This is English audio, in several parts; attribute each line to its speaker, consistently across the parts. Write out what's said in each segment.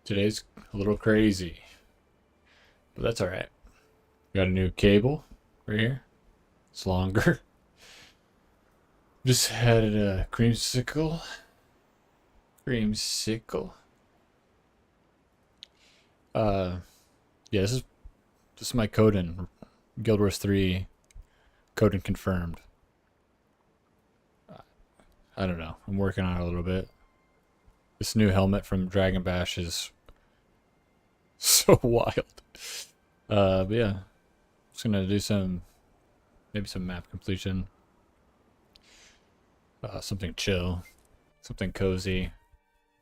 Speaker 1: Today's a little crazy, but that's all right. Got a new cable right here. It's longer. Just had a creamsicle. Creamsicle. Yeah, this is my Coden. Gw2 Coden confirmed. I don't know. I'm working on it a little bit. This new helmet from Dragon Bash is so wild. But yeah, just gonna do maybe some map completion. Something chill, something cozy.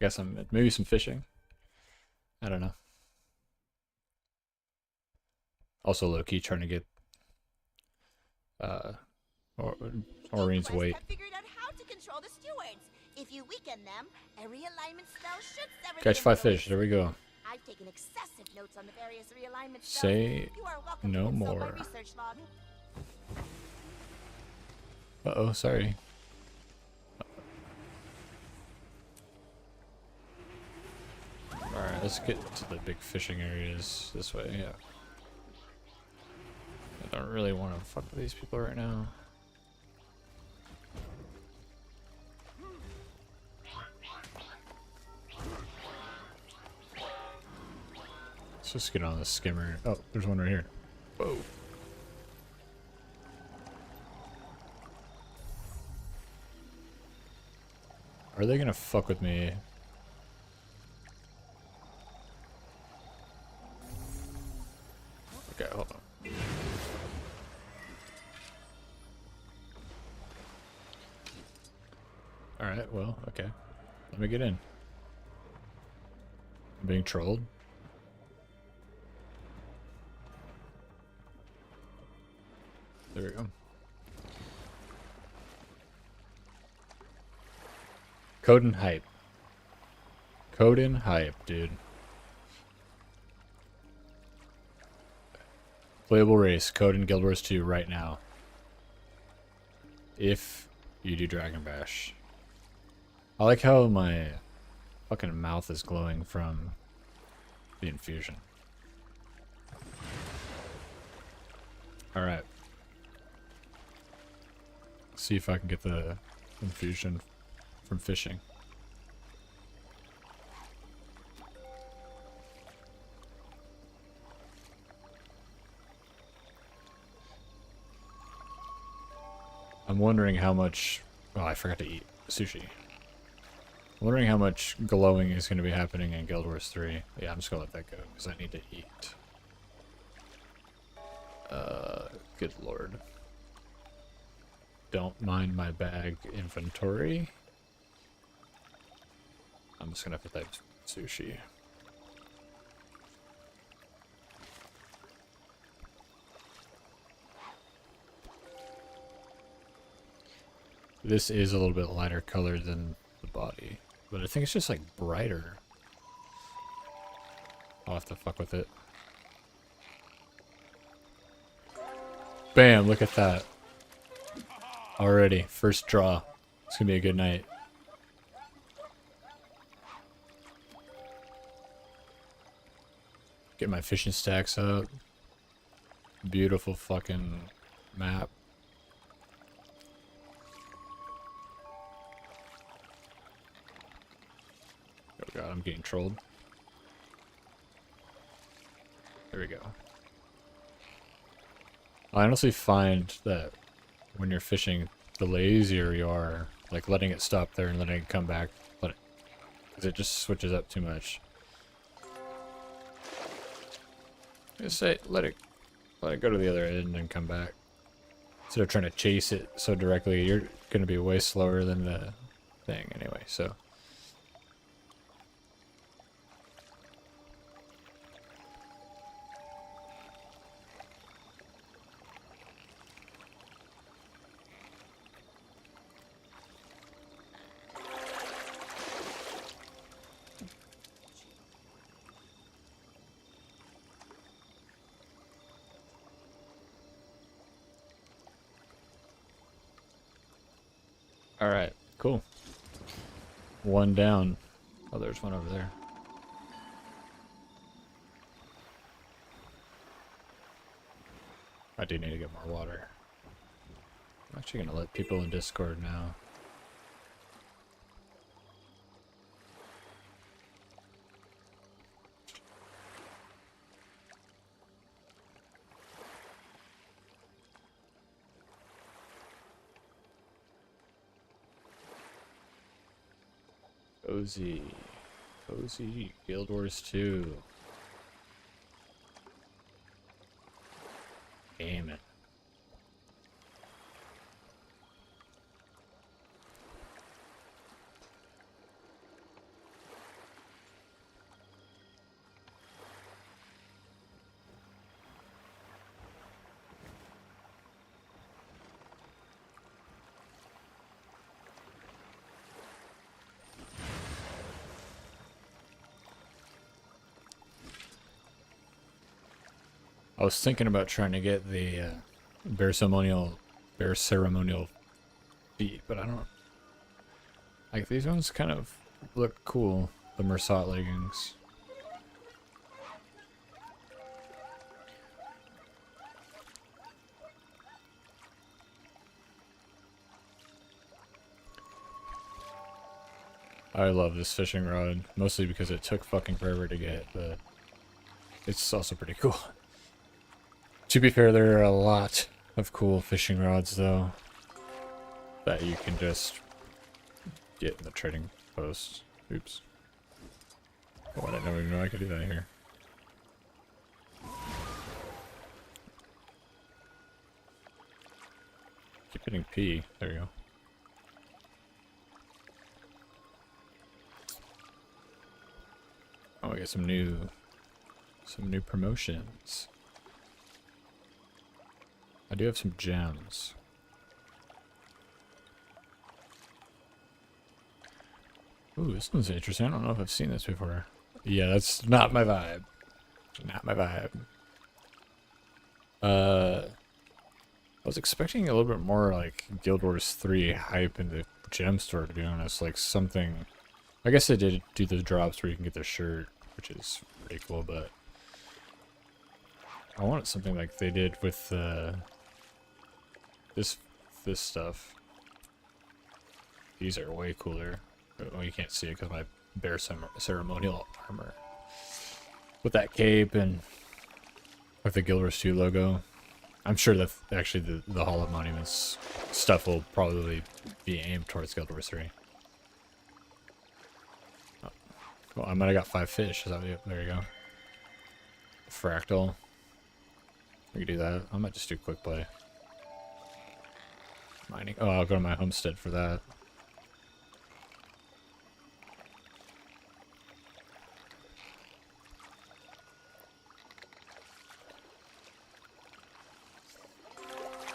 Speaker 1: Got maybe some fishing. I don't know. Also low key trying to get uh or Aurene's weight.
Speaker 2: Figured out how to control the stewards. If you weaken them, a realignment spell should sever
Speaker 1: Catch 5 fish. There we go.
Speaker 2: I've taken excessive notes on the various realignment spells.
Speaker 1: Say
Speaker 2: You are welcome
Speaker 1: no
Speaker 2: to consult
Speaker 1: more.
Speaker 2: my research log.
Speaker 1: Uh-oh, sorry. Alright, let's get to the big fishing areas this way, yeah. I don't really want to fuck with these people right now. Let's just get on the skimmer. Oh, there's one right here. Whoa. Are they gonna fuck with me? Okay, hold on. Alright, well, okay. Let me get in. I'm being trolled. There we go. Coden hype. Coden hype, dude. Playable race, Coden Gw2 right now. If you do Dragon Bash. I like how my fucking mouth is glowing from the infusion. Alright. See if I can get the infusion from fishing. I'm wondering how much... Oh, I forgot to eat sushi. I'm wondering how much glowing is going to be happening in Gw2. Yeah, I'm just going to let that go because I need to eat. Good lord. Don't mind my bag inventory. I'm just gonna have to type sushi. This is a little bit lighter colored than the body, but I think it's just like brighter. I'll have to fuck with it. Bam, look at that. Already, first draw. It's gonna be a good night. Get my fishing stacks up. Beautiful fucking map. Oh god, I'm getting trolled. There we go. I honestly find that when you're fishing, the lazier you are, like letting it stop there and letting it come back, because it just switches up too much. Just say, let it go to the other end and then come back. Instead of trying to chase it so directly, you're gonna be way slower than the thing anyway, so. Alright, cool. One down. Oh, there's one over there. I do need to get more water. I'm actually gonna let people in Discord now. Cozy. Cozy. Guild Wars 2. Gamin. I was thinking about trying to get the bear ceremonial feet, but I don't like these ones. Kind of look cool. The Mersat leggings. I love this fishing rod, mostly because it took fucking forever to get, but it's also pretty cool. To be fair, there are a lot of cool fishing rods, though, that you can just get in the trading post. Oops. Oh, I didn't even know I could do that here. Keep hitting P. There you go. Oh, I got some new promotions. I do have some gems. Ooh, this one's interesting. I don't know if I've seen this before. Yeah, that's not my vibe. Not my vibe. I was expecting a little bit more like Guild Wars 3 hype in the gem store, to be honest. Like something. I guess they did do the drops where you can get the shirt, which is pretty cool, but I wanted something like they did with this stuff. These are way cooler. Oh, you can't see it because my bear ceremonial armor. With that cape and with the Guild Wars 2 logo. I'm sure that actually the Hall of Monuments stuff will probably be aimed towards Guild Wars 3. Oh. Well, I might have got 5 fish. Is that it? There you go. Fractal. We can do that. I might just do quick play. Mining. Oh, I'll go to my homestead for that.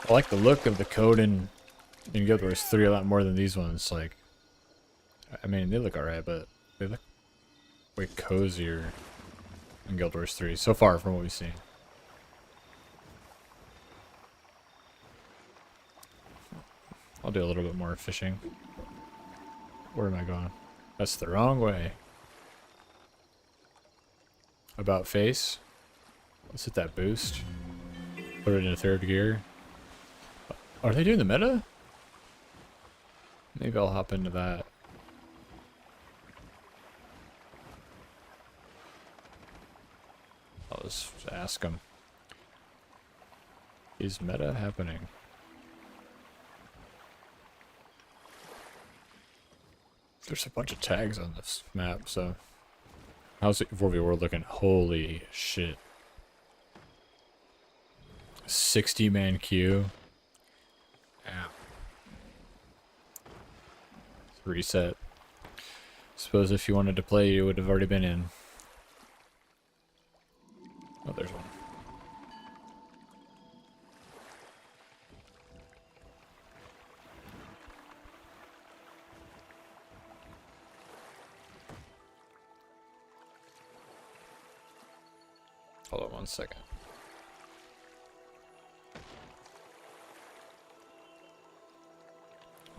Speaker 1: I like the look of the code in Guild Wars 3 a lot more than these ones. Like, I mean, they look alright, but they look way cozier in Guild Wars 3 so far from what we've seen. I'll do a little bit more fishing. Where am I going? That's the wrong way. About face. Let's hit that boost. Put it in 3rd gear. Are they doing the meta? Maybe I'll hop into that. I'll just ask them. Is meta happening? There's a bunch of tags on this map, so... How's it 4v World looking? Holy shit. 60-man queue. Ow. Reset. Suppose if you wanted to play, you would have already been in. Oh, there's one. Hold on 1 second.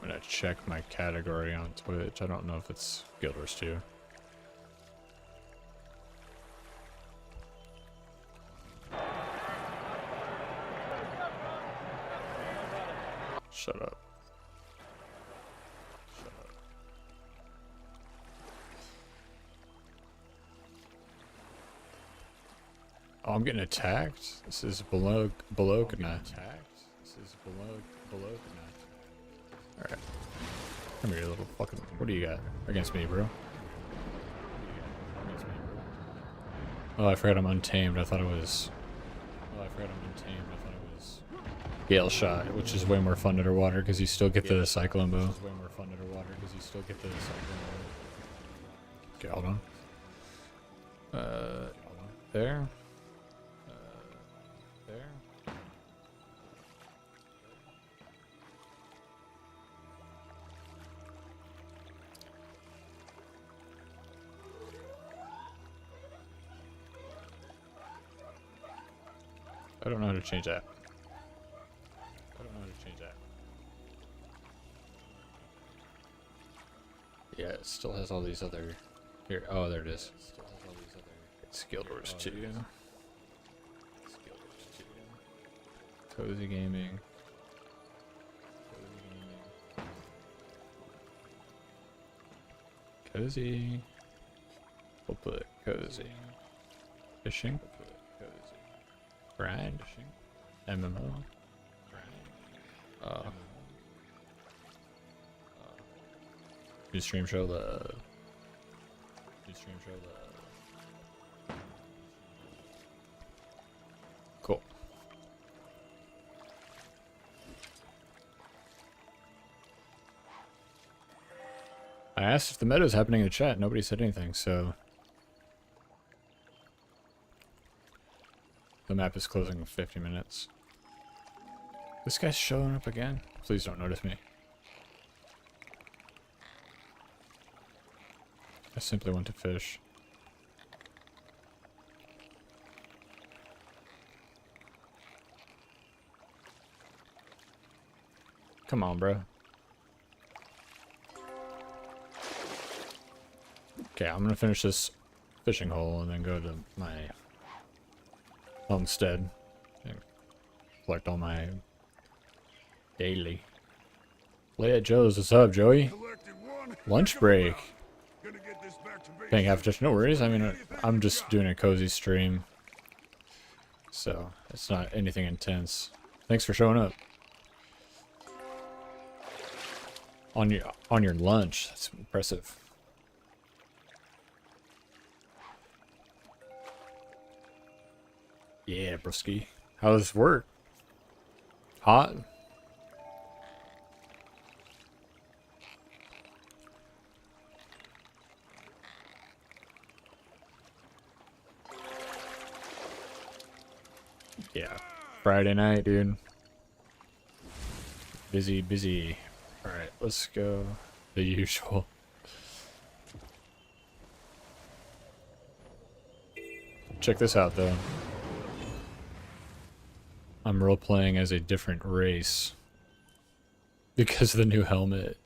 Speaker 1: I'm gonna check my category on Twitch. I don't know if it's Guild Wars 2. Shut up. Shut up. Oh, I'm getting attacked? This is below attacked? This is below Alright. Come here, you little fucking... What do you got against me, bro? Oh, I forgot I'm untamed. I thought it was... Oh, I forgot I'm untamed. I thought it was... Gale Shot, which is way more fun underwater because you still get the Cyclone Bow. Which is way more fun underwater because you still get the Cyclone Bow. Okay, hold on. There. There. I don't know how to change that. I don't know how to change that. Yeah, it still has all these other... Here, oh, there it is. It still has all these other... Skill doors too. Skill doors too. Cozy gaming. Cozy. We'll put cozy. Fishing. We'll put cozy. Grind. MMO. Do stream show love. Do stream show love. Cool. I asked if the meta is happening in the chat. Nobody said anything, so... The map is closing in 50 minutes. This guy's showing up again? Please don't notice me. I simply want to fish. Come on, bro. Okay, I'm gonna finish this fishing hole and then go to my homestead and collect all my daily. Play at Joe's. What's up, Joey? Lunch break. Paying half attention. No worries. I mean, I'm just doing a cozy stream, so it's not anything intense. Thanks for showing up. On your lunch. That's impressive. Yeah, broski. How's work? Hot? Yeah. Friday night, dude. Busy, busy. Alright, let's go. The usual. Check this out, though. I'm role-playing as a different race. Because the new helmet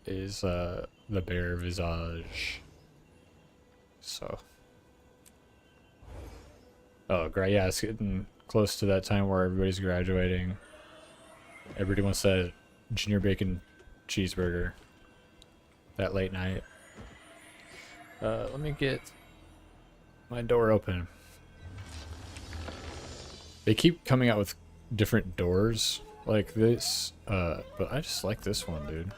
Speaker 1: is the bear visage. So... Oh, great. Yeah, it's getting close to that time where everybody's graduating. Everybody wants that junior bacon cheeseburger. That late night. Let me get my door open. They keep coming out with different doors like this, but I just like this one, dude.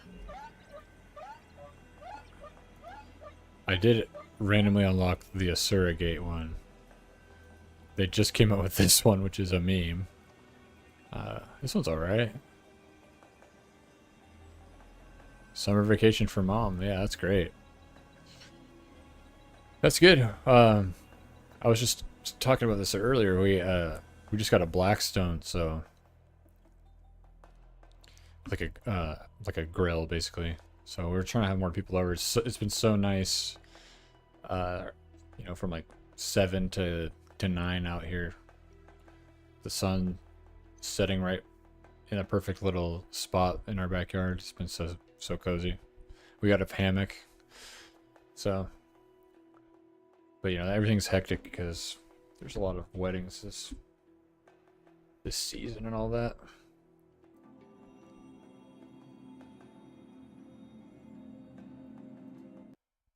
Speaker 1: I did randomly unlock the Asura Gate one. They just came out with this one, which is a meme. This one's alright. Summer vacation for mom. Yeah, that's great. That's good. I was just talking about this earlier. We just got a Blackstone, so like a grill basically. So we're trying to have more people over. It's been so nice. You know, from like 7 to 9 out here. The sun setting right in a perfect little spot in our backyard. It's been so cozy. We got a hammock. So, but you know, everything's hectic because there's a lot of weddings this season and all that.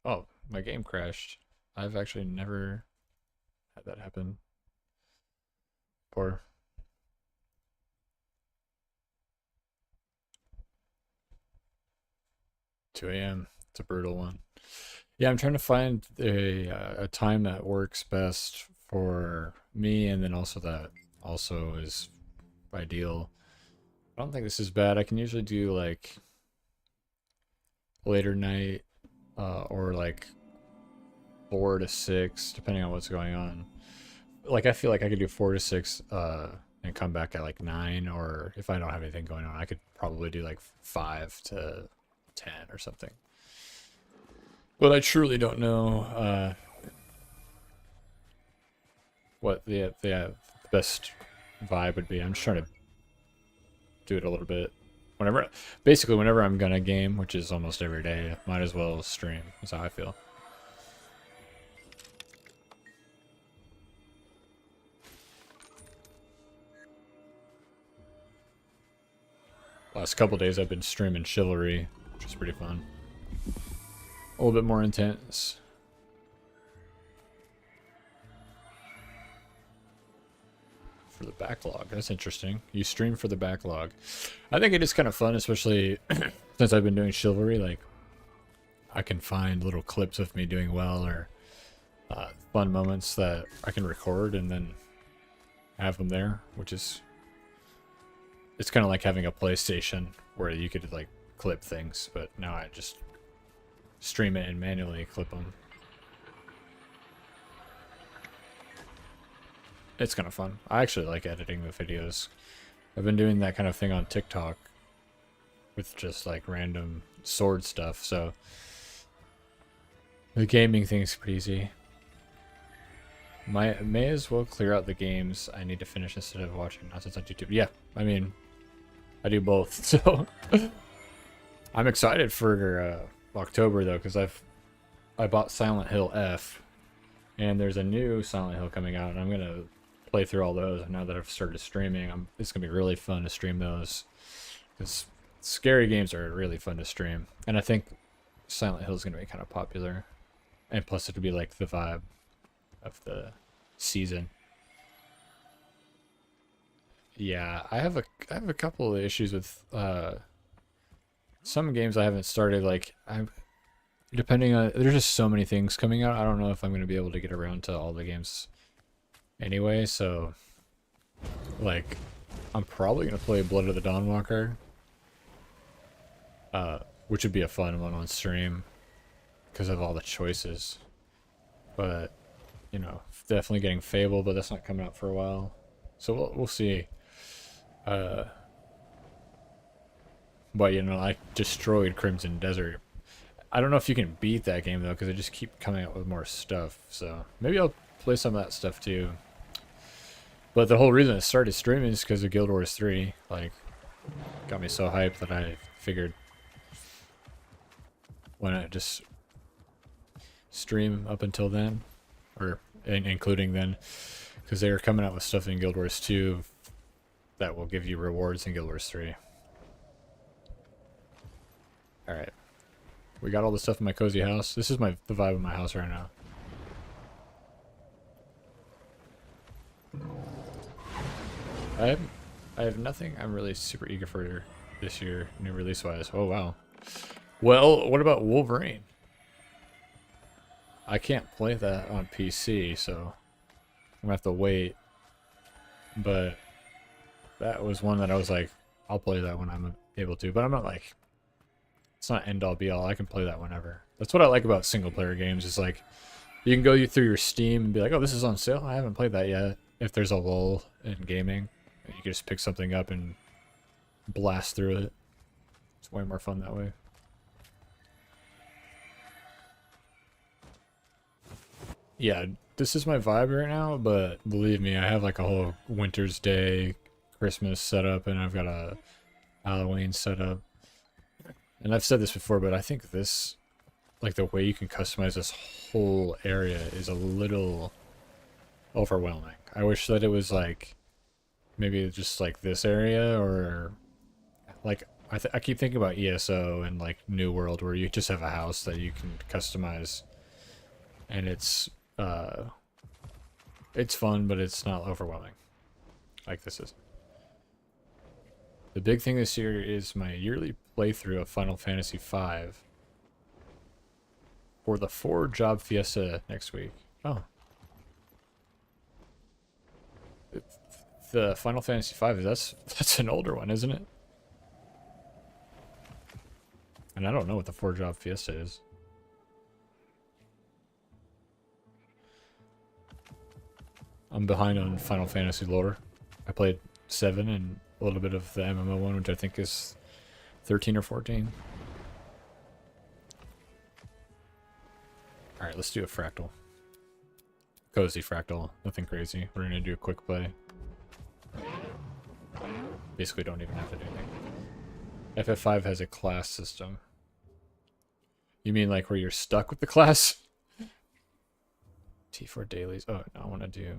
Speaker 1: Oh, my game crashed. I've actually never had that happen before. Two a.m. It's a brutal one. Yeah, I'm trying to find a time that works best for me, and then also that also is ideal. I don't think this is bad. I can usually do like later night, or like 4 to 6, depending on what's going on. Like I feel like I could do 4 to 6, and come back at like 9, or if I don't have anything going on, I could probably do like 5 to 10 or something. But I truly don't know what the best vibe would be. I'm just trying to do it a little bit. Basically, whenever I'm gonna game, which is almost every day, might as well stream. That's how I feel. Last couple days I've been streaming Chivalry, which is pretty fun. A little bit more intense. For the backlog, that's interesting. You stream for the backlog. I think it is kind of fun, especially since I've been doing Chivalry. Like, I can find little clips of me doing well, or fun moments that I can record and then have them there, which is, it's kind of like having a PlayStation where you could like clip things, but now I just stream it and manually clip them. It's kind of fun. I actually like editing the videos. I've been doing that kind of thing on TikTok with just like random sword stuff, so the gaming thing's pretty easy. May as well clear out the games I need to finish instead of watching nonsense on YouTube. Yeah, I mean, I do both, so I'm excited for October though, because I bought Silent Hill F, and there's a new Silent Hill coming out, and I'm gonna play through all those. And now that I've started streaming, it's gonna be really fun to stream those, because scary games are really fun to stream, and I think Silent Hill is gonna be kind of popular, and plus it'll be like the vibe of the season. Yeah, I have a couple of issues with some games I haven't started. Like, depending on, there's just so many things coming out. I don't know if I'm gonna be able to get around to all the games anyway. So, like, I'm probably gonna play Blood of the Dawnwalker, which would be a fun one on stream because of all the choices. But you know, definitely getting Fable, but that's not coming out for a while, so we'll see. But you know, I destroyed Crimson Desert. I don't know if you can beat that game though, because they just keep coming out with more stuff. So maybe I'll play some of that stuff too. But the whole reason I started streaming is because of Guild Wars 3. Like, got me so hyped that I figured, why not just stream up until then, or including then, because they were coming out with stuff in Guild Wars 2 that will give you rewards in Guild Wars 3. Alright. We got all the stuff in my cozy house. This is the vibe of my house right now. I have nothing I'm really super eager for this year, new release wise. Oh wow. Well, what about Wolverine? I can't play that on PC, so I'm gonna have to wait. But that was one that I was like, I'll play that when I'm able to. But I'm not like, it's not end all be all. I can play that whenever. That's what I like about single player games. Is like, you can go through your Steam and be like, oh, this is on sale. I haven't played that yet. If there's a lull in gaming, you can just pick something up and blast through it. It's way more fun that way. Yeah, this is my vibe right now, but believe me, I have like a whole Winter's Day, Christmas setup, and I've got a Halloween setup. And I've said this before, but I think this, like the way you can customize this whole area is a little overwhelming. I wish that it was like, maybe just like this area, or like I keep thinking about ESO and like New World, where you just have a house that you can customize, and it's fun, but it's not overwhelming like this is. The big thing this year is my yearly playthrough of Final Fantasy V for the 4 job fiesta next week. Oh. The Final Fantasy V, that's an older one, isn't it? And I don't know what the 4 job fiesta is. I'm behind on Final Fantasy lore. I played 7 and a little bit of the MMO one, which I think is 13 or 14. Alright, let's do a fractal. Cozy fractal, nothing crazy. We're gonna do a quick play. Basically don't even have to do anything. FF5 has a class system. You mean like where you're stuck with the class? T4 dailies. Oh, no, I want to do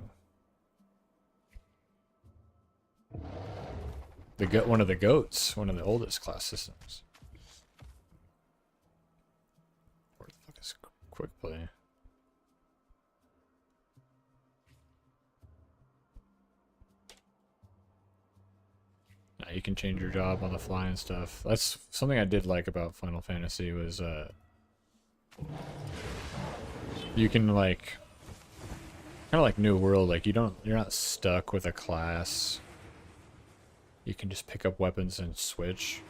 Speaker 1: one of the goats, one of the oldest class systems. Where the fuck is quick play? Now you can change your job on the fly and stuff. That's something I did like about Final Fantasy was you can like kind of like New World, like you're not stuck with a class. You can just pick up weapons and switch.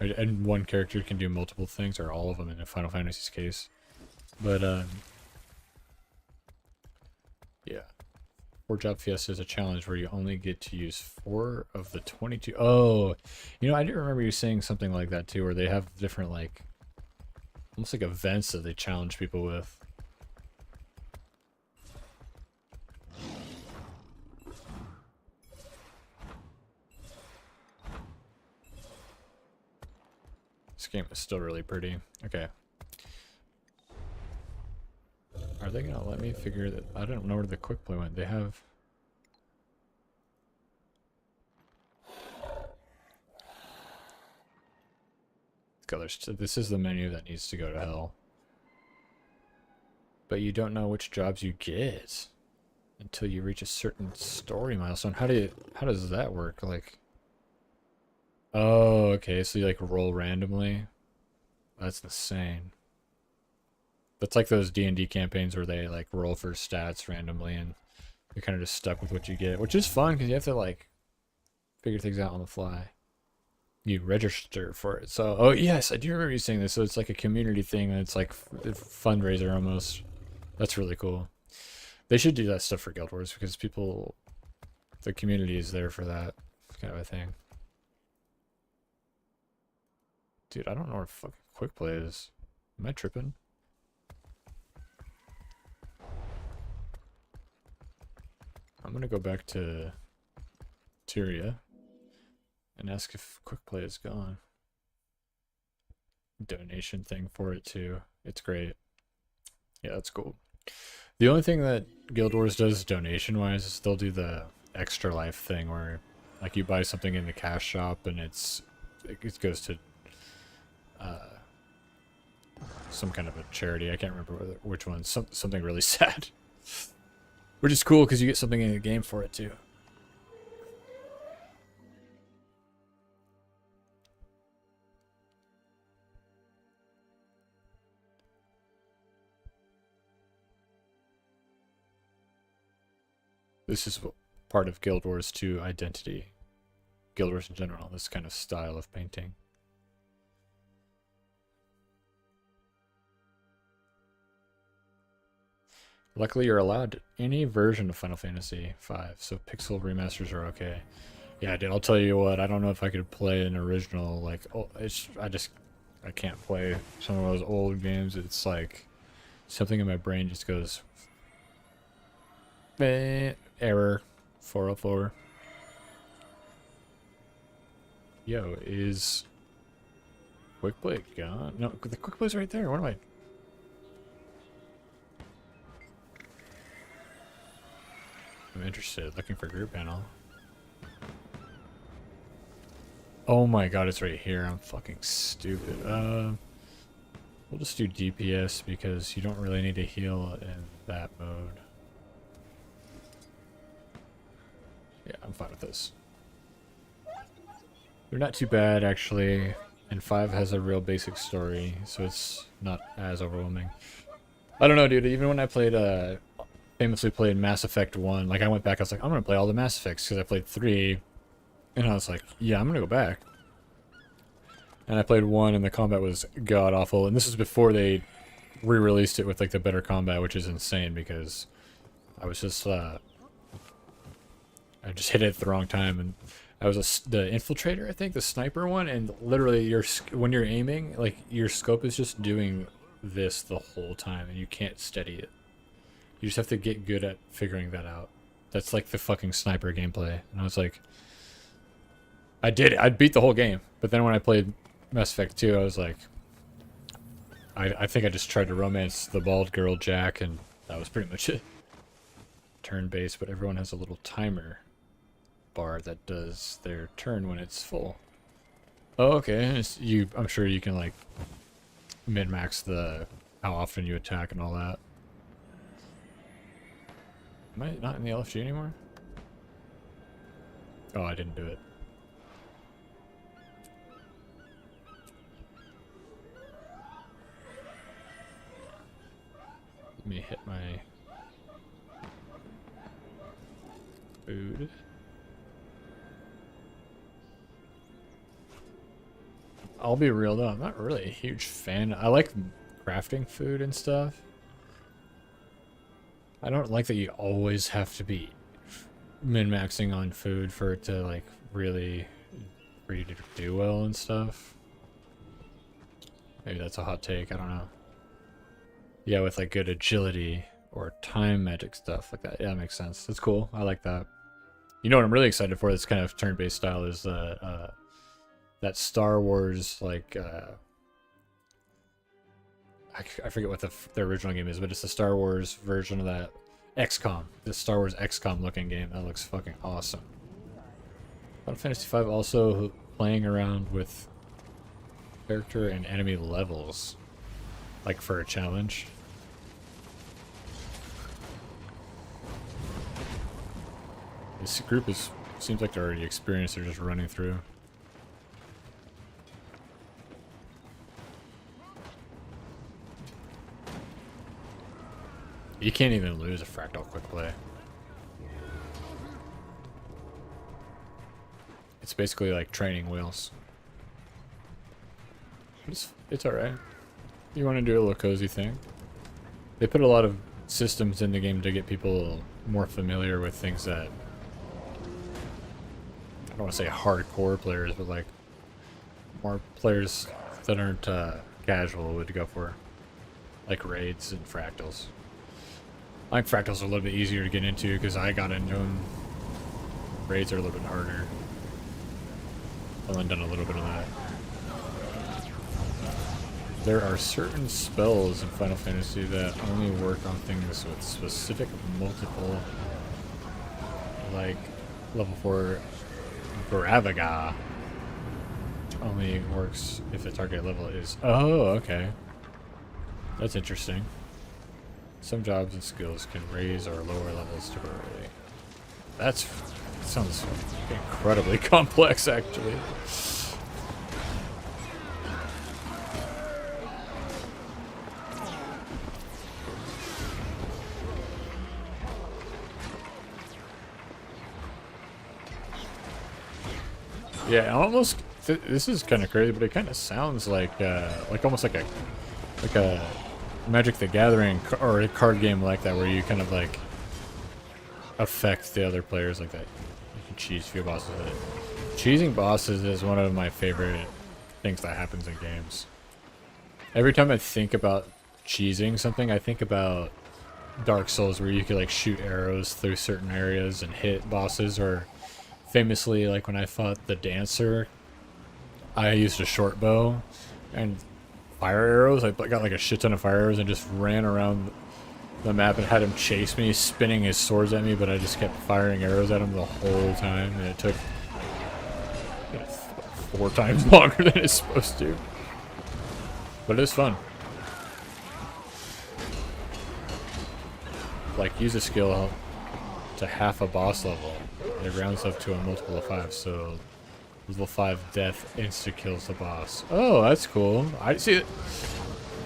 Speaker 1: And one character can do multiple things, or all of them in a Final Fantasy's case. But yeah. 4 job fiesta is a challenge where you only get to use 4 of the 22. Oh, you know, I do remember you saying something like that too, where they have different like almost like events that they challenge people with. This game is still really pretty. Okay. Are they gonna let me figure that? I don't know where the quick play went. They have. Colors. This is the menu that needs to go to hell. But you don't know which jobs you get until you reach a certain story milestone. How does that work? Like, oh, okay. So you like roll randomly. That's insane. That's like those D&D campaigns where they like roll for stats randomly and you're kind of just stuck with what you get, which is fun because you have to like figure things out on the fly. You register for it. So, oh yes, I do remember you saying this. So it's like a community thing and it's like a fundraiser almost. That's really cool. They should do that stuff for Guild Wars because the community is there for that kind of a thing. Dude, I don't know where fucking quick play is. Am I tripping? I'm gonna go back to Tyria and ask if quick play is gone. Donation thing for it too. It's great. Yeah, that's cool. The only thing that Guild Wars does donation wise is they'll do the extra life thing where like you buy something in the cash shop and it goes to some kind of a charity. I can't remember which one. Something really sad. Which is cool because you get something in the game for it too. This is part of Guild Wars 2 identity. Guild Wars in general, this kind of style of painting. Luckily, you're allowed any version of Final Fantasy V, so pixel remasters are okay. Yeah, dude, I'll tell you what, I don't know if I could play an original, like, oh, I can't play some of those old games. It's like, something in my brain just goes, error, 404. Yo, is quick play gone? No, the quick play's right there. What am I? I'm interested. Looking for group panel. Oh my god, it's right here. I'm fucking stupid. We'll just do DPS because you don't really need to heal in that mode. Yeah, I'm fine with this. They're not too bad, actually. And 5 has a real basic story, so it's not as overwhelming. I don't know, dude. Even when I played, famously played Mass Effect 1, like I went back, I was like, I'm gonna play all the Mass Effects because I played 3. And I was like, yeah, I'm gonna go back. And I played 1 and the combat was god awful. And this is before they re-released it with like the better combat, which is insane because I was just, I just hit it at the wrong time. And I was the infiltrator, I think, the sniper one. And literally when you're aiming, like your scope is just doing this the whole time and you can't steady it. You just have to get good at figuring that out. That's like the fucking sniper gameplay. And I was like, I did it. I beat the whole game. But then when I played Mass Effect 2, I was like, I think I just tried to romance the bald girl Jack, and that was pretty much it. Turn-based, but everyone has a little timer bar that does their turn when it's full. Oh, okay. I'm sure you can like min-max how often you attack and all that. Am I not in the LFG anymore? Oh, I didn't do it. Let me hit my food. I'll be real though, I'm not really a huge fan. I like crafting food and stuff. I don't like that you always have to be min-maxing on food for it to like really for you to do well and stuff. Maybe that's a hot take, I don't know. Yeah, with like good agility or time magic stuff like that. Yeah, that makes sense. That's cool. I like that. You know what I'm really excited for? This kind of turn-based style is that Star Wars like I forget what the original game is, but it's the Star Wars version of that XCOM. The Star Wars XCOM looking game. That looks fucking awesome. Final Fantasy V also playing around with character and enemy levels, like for a challenge. This group seems like they're already experienced. They're just running through. You can't even lose a fractal quick play. It's basically like training wheels. It's alright. You want to do a little cozy thing. They put a lot of systems in the game to get people more familiar with things that I don't want to say hardcore players, but like more players that aren't casual would go for, like raids and fractals. I think fractals are a little bit easier to get into because I got into them. Raids are a little bit harder. I've only done a little bit of that. There are certain spells in Final Fantasy that only work on things with specific multiple, like level 4 Gravaga. Only works if the target level is... Oh, okay. That's interesting. Some jobs and skills can raise or lower levels temporarily. That sounds incredibly complex, actually. Yeah, almost. This is kind of crazy, but it kind of sounds like almost like a Magic the Gathering or a card game like that, where you kind of like affect the other players like that. You can cheese a few bosses with it. Cheesing bosses is one of my favorite things that happens in games. Every time I think about cheesing something, I think about Dark Souls, where you could like shoot arrows through certain areas and hit bosses, or famously, like when I fought the Dancer, I used a short bow and fire arrows. I got like a shit ton of fire arrows and just ran around the map and had him chase me, spinning his swords at me, but I just kept firing arrows at him the whole time, and it took 4 times longer than it's supposed to. But it's fun. Like, use a skill to half a boss level. And it rounds up to a multiple of 5, so level 5 death insta-kills the boss. Oh, that's cool. I see it.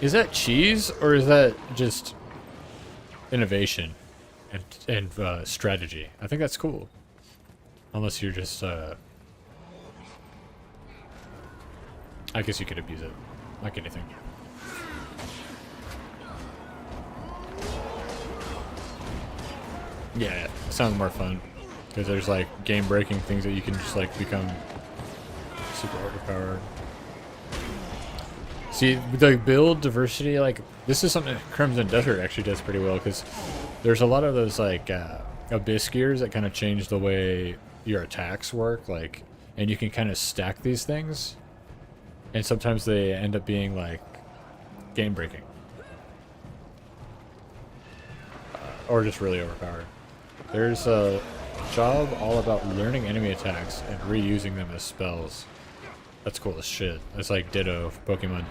Speaker 1: Is that cheese, or is that just innovation and strategy? I think that's cool. Unless you're just, I guess you could abuse it. Like anything. Yeah, it sounds more fun. Because there's like game-breaking things that you can just like become super overpowered. See, the build diversity, like, this is something that Crimson Desert actually does pretty well, because there's a lot of those, like, Abyss gears that kind of change the way your attacks work, like, and you can kind of stack these things, and sometimes they end up being, like, game-breaking. Or just really overpowered. There's a job all about learning enemy attacks and reusing them as spells. That's cool as shit. It's like Ditto for Pokemon.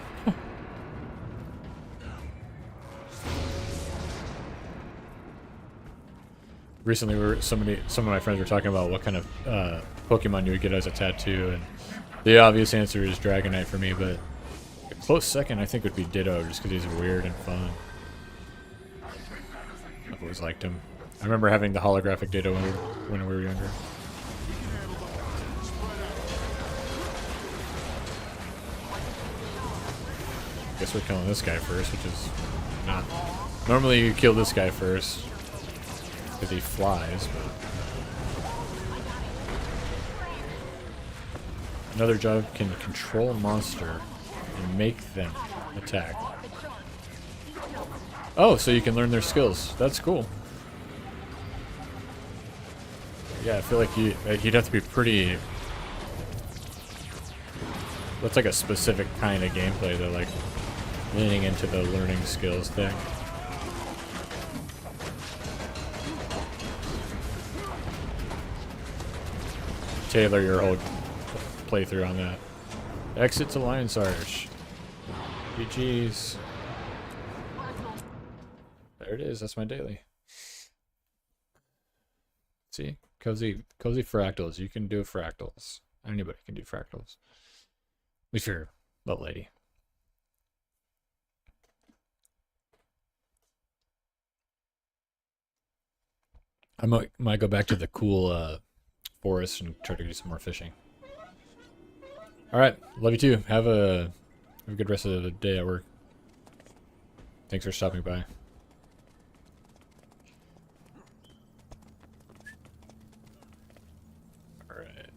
Speaker 1: Recently, some of my friends were talking about what kind of Pokemon you would get as a tattoo, and the obvious answer is Dragonite for me, but a close second I think would be Ditto, just because he's weird and fun. I've always liked him. I remember having the holographic Ditto when we were younger. Guess we're killing this guy first, which is not... Normally you kill this guy first, because he flies, but... Another job can control a monster and make them attack. Oh, so you can learn their skills. That's cool. Yeah, I feel like you'd have to be pretty... That's like a specific kind of gameplay, though, like leaning into the learning skills thing. Tailor your whole playthrough on that. Exit to Lion's Arch. GG's. There it is, that's my daily. See? Cozy fractals. You can do fractals. Anybody can do fractals. At least you're a lady. I might go back to the cool forest and try to do some more fishing. Alright, love you too. Have a good rest of the day at work. Thanks for stopping by. Alright.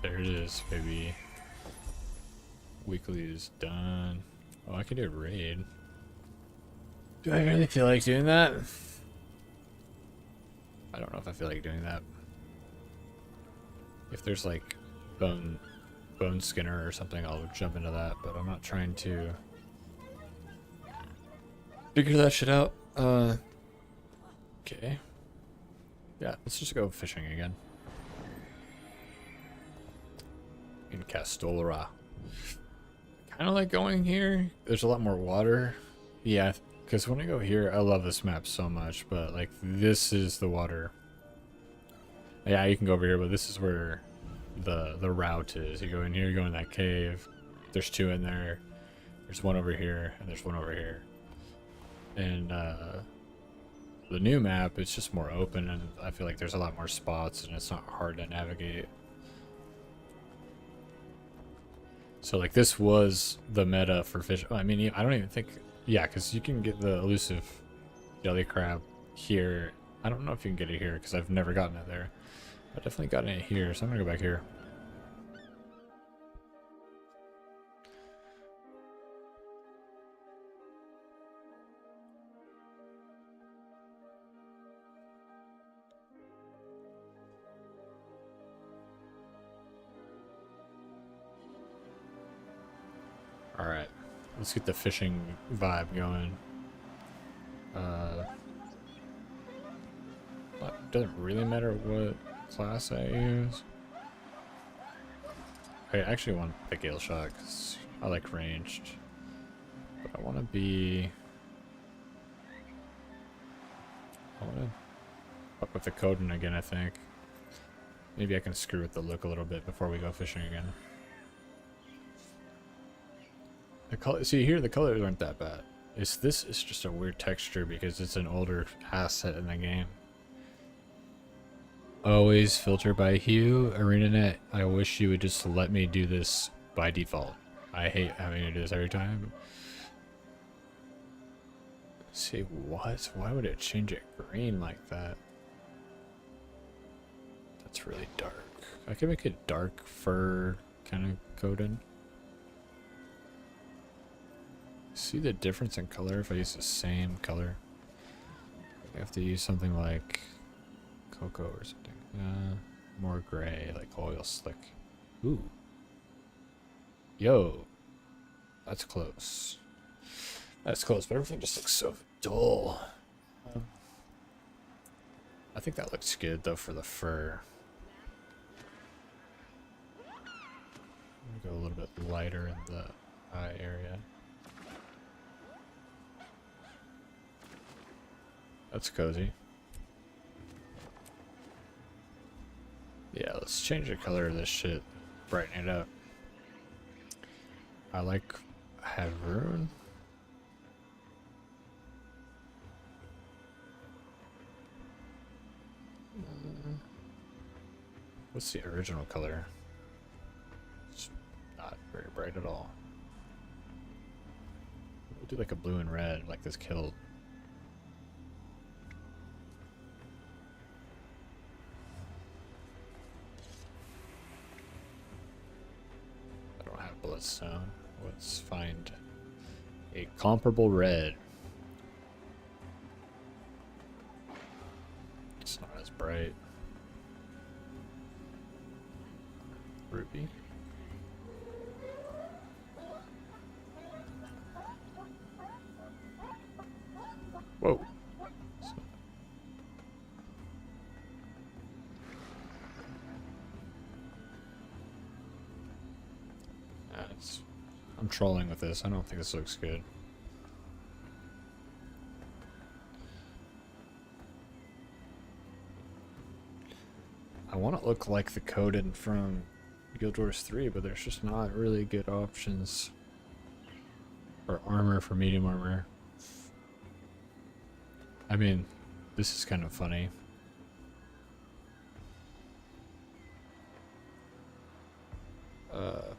Speaker 1: There it is, baby. Weekly is done. Oh, I could do a raid. Do I really feel like doing that? I don't know if I feel like doing that. If there's like bone skinner or something, I'll jump into that, but I'm not trying to figure that shit out. Okay. Yeah, let's just go fishing again. In Castolara. Kind of like going here. There's a lot more water. Yeah, because when I go here, I love this map so much, but like this is the water. Yeah, you can go over here, but this is where the route is. You go in here, you go in that cave. There's 2 in there. There's 1 over here, and there's 1 over here. And the new map, it's just more open, and I feel like there's a lot more spots, and it's not hard to navigate. So like this was the meta for fish. I mean, I don't even think... Yeah, because you can get the elusive jelly crab here. I don't know if you can get it here, because I've never gotten it there. I've definitely gotten it here, so I'm going to go back here. Alright, let's get the fishing vibe going. It doesn't really matter what class I use. I actually want the Gale Shot because I like ranged. But I want to be... I want to fuck with the Coden again, I think. Maybe I can screw with the look a little bit before we go fishing again. The color, see here, the colors aren't that bad. This is just a weird texture because it's an older asset in the game. Always filter by hue. ArenaNet, I wish you would just let me do this by default. I hate having to do this every time. Let's see, what? Why would it change it green like that? That's really dark. I could make it dark fur kind of Coden. See the difference in color if I use the same color? I have to use something like cocoa or something. More gray, like oil slick. Ooh. Yo. That's close. That's close, but everything just looks so dull. I think that looks good though for the fur. I'm gonna go a little bit lighter in the eye area. That's cozy. Yeah, let's change the color of this shit. Brighten it up. I like Haroon. What's the original color? It's not very bright at all. We'll do like a blue and red, like this kilt. Bloodstone. Let's find a comparable red. It's not as bright. Ruby. Whoa. I'm trolling with this. I don't think this looks good. I want to look like the Coden from Gw2 3, but there's just not really good options for armor, for medium armor. I mean, this is kind of funny.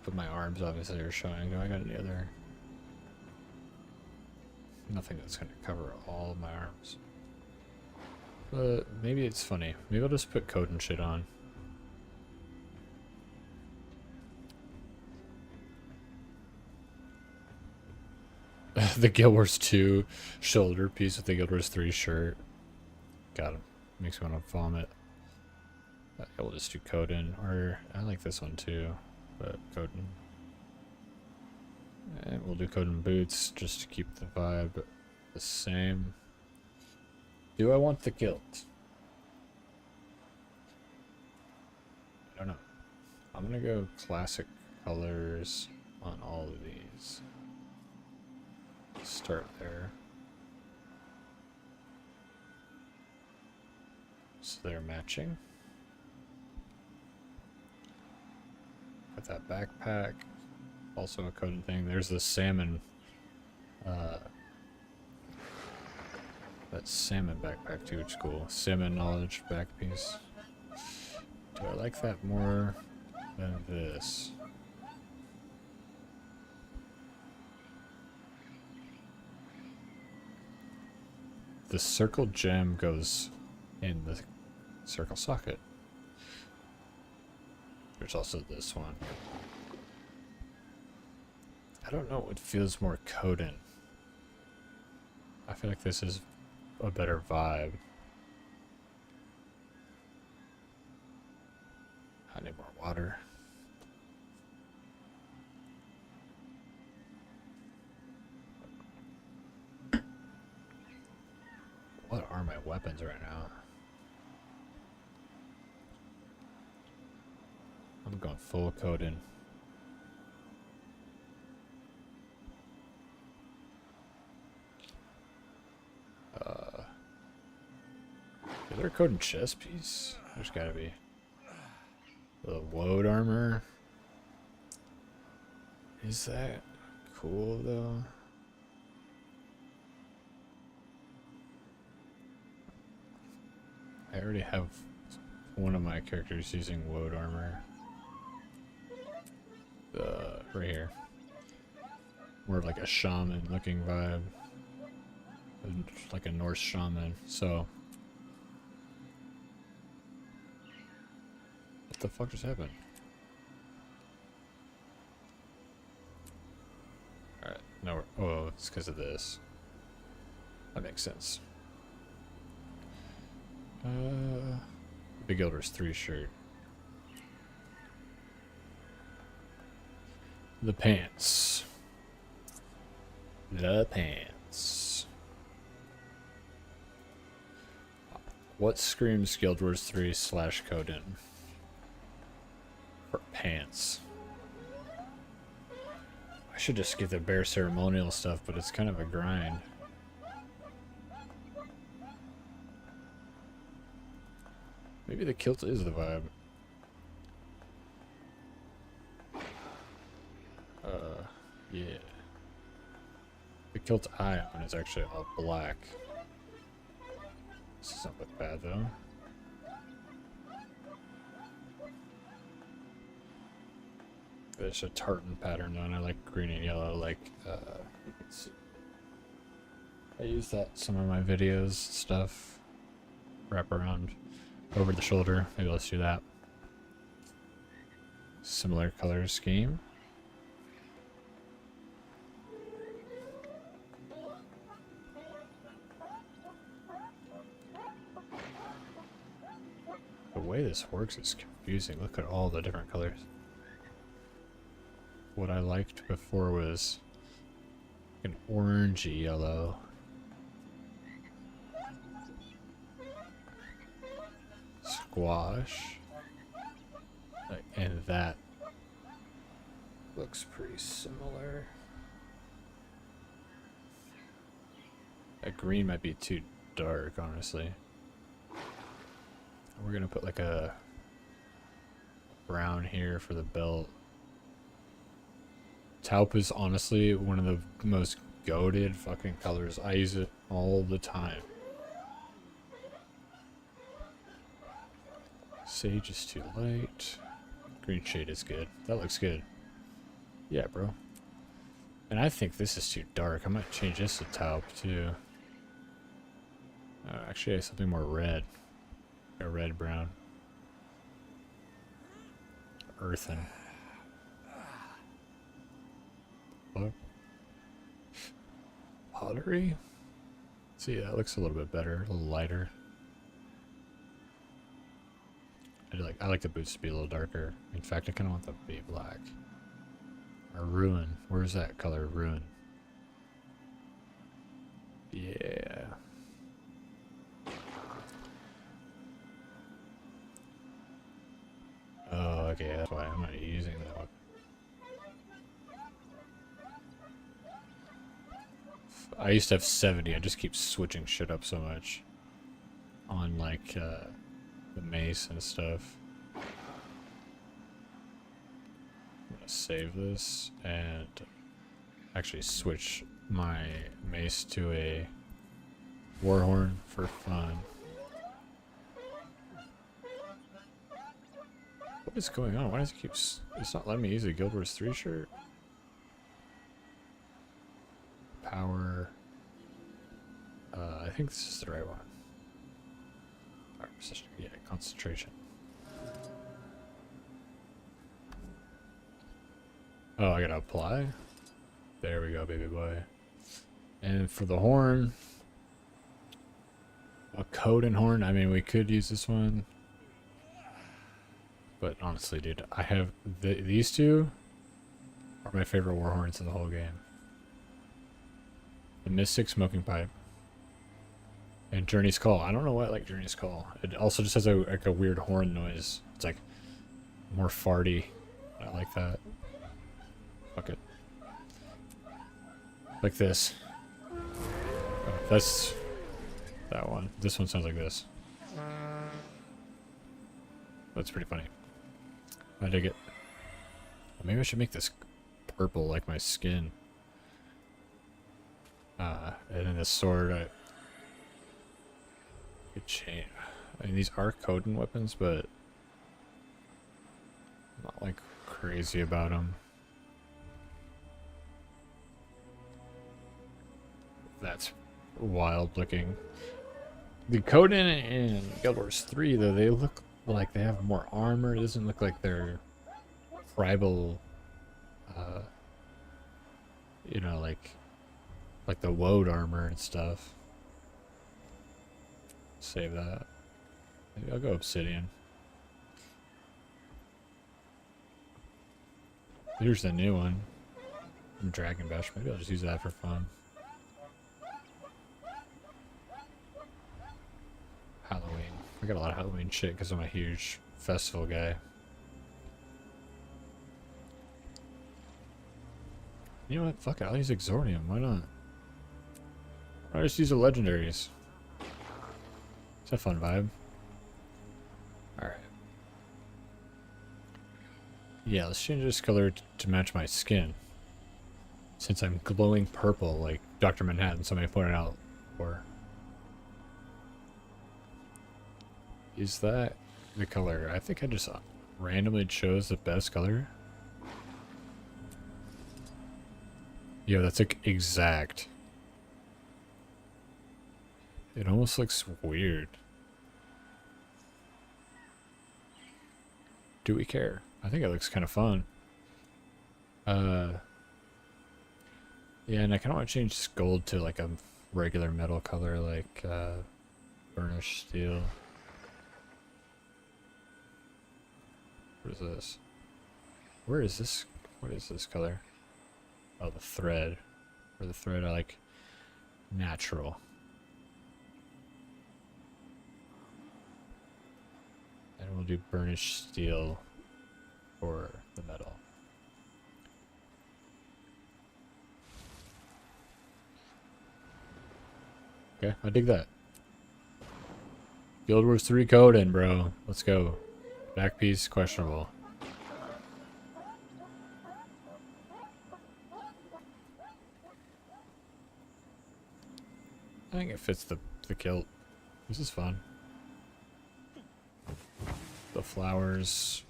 Speaker 1: But my arms obviously are showing. Do I got any other? Nothing that's going to cover all of my arms. But maybe it's funny. Maybe I'll just put coat and shit on. The Gw2 shoulder piece with the Gw2 3 shirt. Got him. Makes me want to vomit. I will just do Coden, or I like this one too, but Coden. And we'll do Coden boots just to keep the vibe the same. Do I want the kilt? I don't know. I'm gonna go classic colors on all of these. Start there. So they're matching. Got that backpack. Also a Coden thing. There's the salmon. That salmon backpack too, which is cool. Salmon knowledge back piece. Do I like that more than this? The circle gem goes in the circle socket. There's also this one. I don't know what feels more Coden. I feel like this is a better vibe. I need more water. What are my weapons right now? I'm going full Coden. there a code in chest piece? There's gotta be. The woad armor. Is that cool though? I already have one of my characters using woad armor. Right here. More of like a shaman looking vibe. Like a Norse shaman, so. What the fuck just happened? Alright, no, oh, it's because of this. That makes sense. Big Elder's 3 shirt. The pants. The pants. What screams Guild Wars 3 / Coden? For pants. I should just get the bare ceremonial stuff, but it's kind of a grind. Maybe the kilt is the vibe. Yeah. The kilt I own is actually all black. This doesn't look bad though. There's a tartan pattern though, and I like green and yellow. Like, you can see. I use that in some of my videos, stuff. Wrap around over the shoulder. Maybe let's do that. Similar color scheme. The way this works is confusing. Look at all the different colors. What I liked before was an orangey yellow. Squash. And that looks pretty similar. That green might be too dark, honestly. We're gonna put like a brown here for the belt. Taupe is honestly one of the most goated fucking colors. I use it all the time. Sage is too light. Green shade is good. That looks good. Yeah, bro. And I think this is too dark. I might change this to taupe too. Actually, I have something more red. A red brown. Earthen. What? Pottery? See, that looks a little bit better, a little lighter. I like the boots to be a little darker. In fact, I kind of want them to be black. Or ruin. Where's that color? Ruin. Yeah. Oh, okay, that's why I'm not using that one. I used to have 70. I just keep switching shit up so much on like the mace and stuff. I'm gonna save this and actually switch my mace to a warhorn for fun. What is going on? Why does it keep... It's not letting me use a Guild Wars 3 shirt? Power... I think this is the right one. Yeah, concentration. Oh, I gotta apply? There we go, baby boy. And for the horn... A Coden horn. I mean, we could use this one. But honestly, dude, I have these two are my favorite war horns in the whole game. The Mystic Smoking Pipe and Journey's Call. I don't know why I like Journey's Call. It also just has like a weird horn noise. It's like more farty. I like that. Fuck it. Like this. Oh, that's that one. This one sounds like this. That's pretty funny. I dig it. Maybe I should make this purple like my skin. And then this sword, I could change. I mean, these are Coden weapons, but I'm not like crazy about them. That's wild looking. The Coden in Guild Wars 3, though, they look like they have more armor. It doesn't look like they're tribal, you know, like the woad armor and stuff. Save that. Maybe I'll go obsidian. Here's the new one from Dragon Bash. Maybe I'll just use that for fun. Halloween. I got a lot of Halloween shit because I'm a huge festival guy. You know what? Fuck it. I'll use Exordium. Why not? I'll just use the legendaries. It's a fun vibe. Alright. Yeah, let's change this color to match my skin. Since I'm glowing purple like Dr. Manhattan, somebody pointed out before. Is that the color? I think I just randomly chose the best color. Yo, that's like exact. It almost looks weird. Do we care? I think it looks kind of fun. Yeah, and I kind of want to change this gold to like a regular metal color, like burnished steel. What is this? Where is this? What is this color? Oh, the thread. For the thread, I like natural. And we'll do burnished steel for the metal. Okay, I dig that. Guild Wars 3 Coden, bro. Let's go. Back piece questionable. I think it fits the kilt. This is fun. The flowers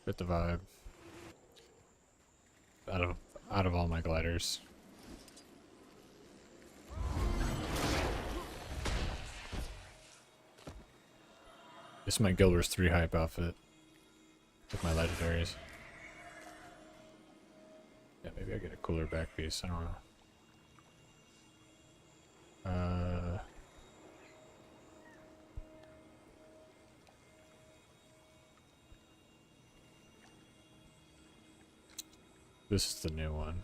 Speaker 1: fit the vibe. Out of all my gliders. This is my Guild Wars 3 hype outfit. With my legendaries. Yeah, maybe I get a cooler back piece. I don't know. This is the new one.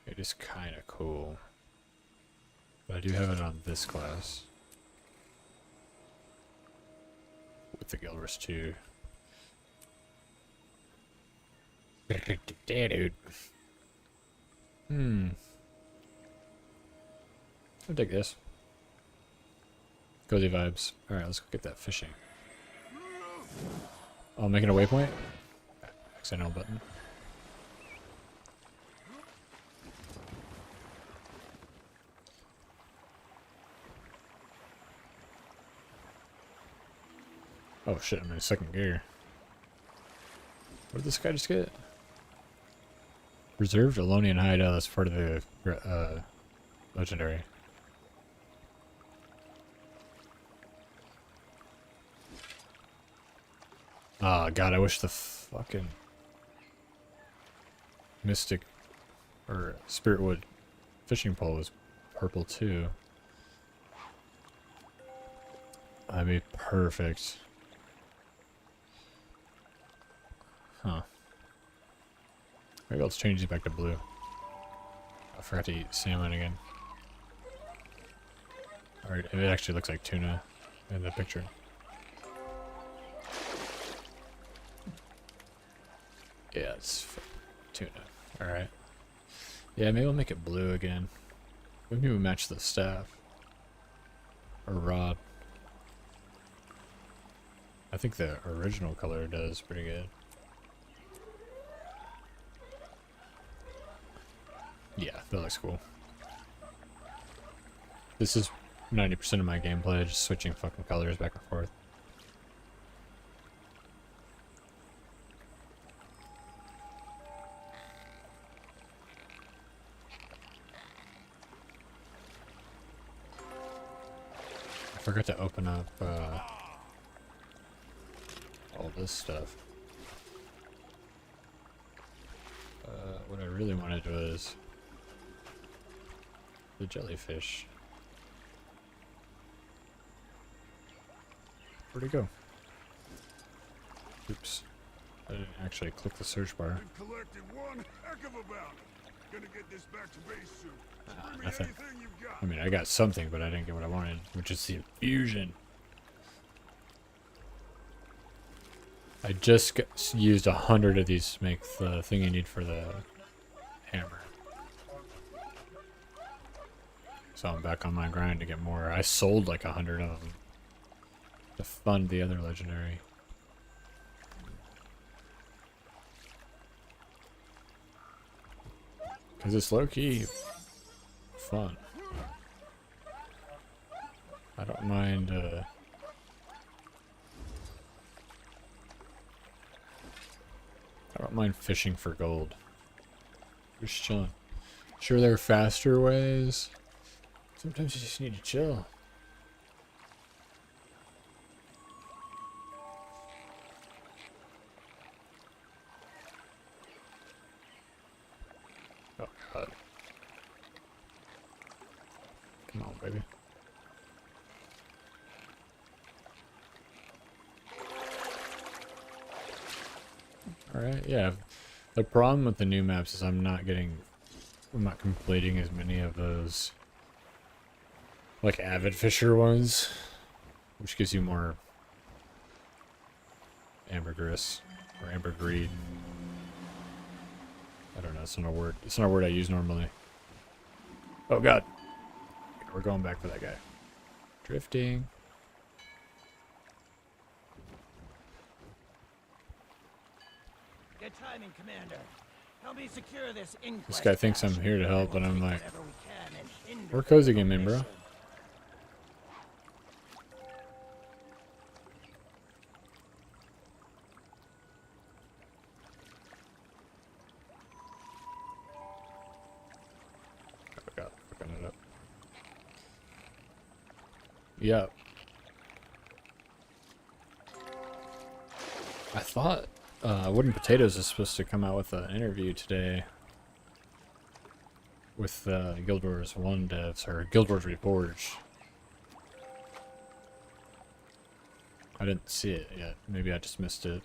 Speaker 1: It is kind of cool. But I do have it on this class. With the Guild Wars 2. Yeah, dude. I'll take this. Cozy vibes. Alright, let's go get that fishing. Oh, I'm making a waypoint? Accidental button. Oh shit, I'm in second gear. What did this guy just get? Reserved Alonian hideout as part of the legendary. Ah, God, I wish the fucking Mystic or Spiritwood fishing pole was purple too. That'd be perfect. Huh. Maybe I'll just change these back to blue. I forgot to eat salmon again. Alright, it actually looks like tuna in the picture. Yeah, it's tuna. Alright. Yeah, maybe we'll make it blue again. Maybe we'll match the staff. Or rod. I think the original color does pretty good. Yeah, that looks cool. This is 90% of my gameplay, just switching fucking colors back and forth. I forgot to open up all this stuff. What I really wanted was the jellyfish. Where'd it go? Oops. I didn't actually click the search bar.
Speaker 3: Collected one heck of a bounty. Gonna get this back to base soon. Bring me
Speaker 1: Nothing.
Speaker 3: anything you've got.
Speaker 1: I mean, I got something, but I didn't get what I wanted, which is the infusion. I just used 100 of these to make the thing you need for the hammer. So I'm back on my grind to get more. I sold like 100 of them to fund the other legendary. Because it's low-key fun. I don't mind, I don't mind fishing for gold. Just chilling. Sure, there are faster ways. Sometimes you just need to chill. Oh, God. Come on, baby. Alright, yeah. The problem with the new maps is I'm not completing as many of those, like, avid fisher ones, which gives you more ambergris or ambergris. I don't know, it's not a word. It's not a word I use normally. Oh God. We're going back for that guy. Drifting.
Speaker 4: Good timing, Commander. Help me secure this inquest.
Speaker 1: This guy thinks I'm
Speaker 4: cache.
Speaker 1: here to help, but I'm
Speaker 4: We'll
Speaker 1: like,
Speaker 4: take whatever we can and hinder
Speaker 1: we're cozy
Speaker 4: the
Speaker 1: gaming, bro.
Speaker 4: mission.
Speaker 1: Open it up. Yeah. I thought Wooden Potatoes is supposed to come out with an interview today with Guild Wars 1 devs, or Guild Wars Reforged. I didn't see it yet. Maybe I just missed it.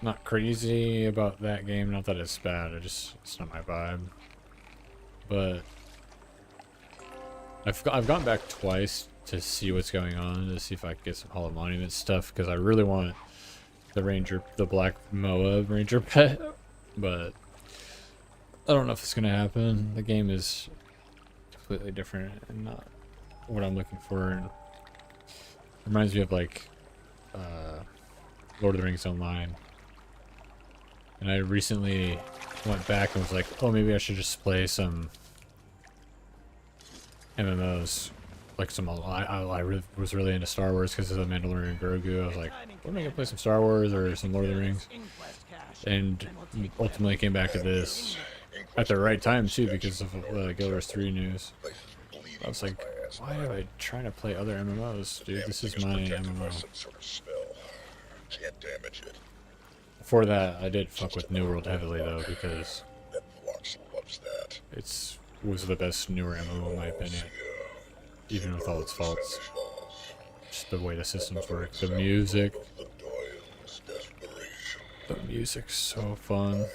Speaker 1: Not crazy about that game. Not that it's bad. It's not my vibe. But I've gone back twice to see what's going on, to see if I can get some Hall of Monument stuff, because I really want the black Moa Ranger pet, but I don't know if it's gonna happen. The game is completely different and not what I'm looking for. And reminds me of like Lord of the Rings Online. And I recently went back and was like, oh, maybe I should just play some MMOs. Like some, was really into Star Wars because of the Mandalorian and Grogu. I was like, what am I gonna play some Star Wars or some Lord of the Rings? And ultimately came back to this at the right time too, because of Guild Wars 3 news. I was like, why am I trying to play other MMOs, dude? This is my MMO.
Speaker 3: Can't damage it.
Speaker 1: Before that, I did fuck with New World heavily though, because
Speaker 3: That Flux loves that.
Speaker 1: was the best newer MMO in my opinion, even with all its faults. Just the way the systems work, the music. The music's so fun.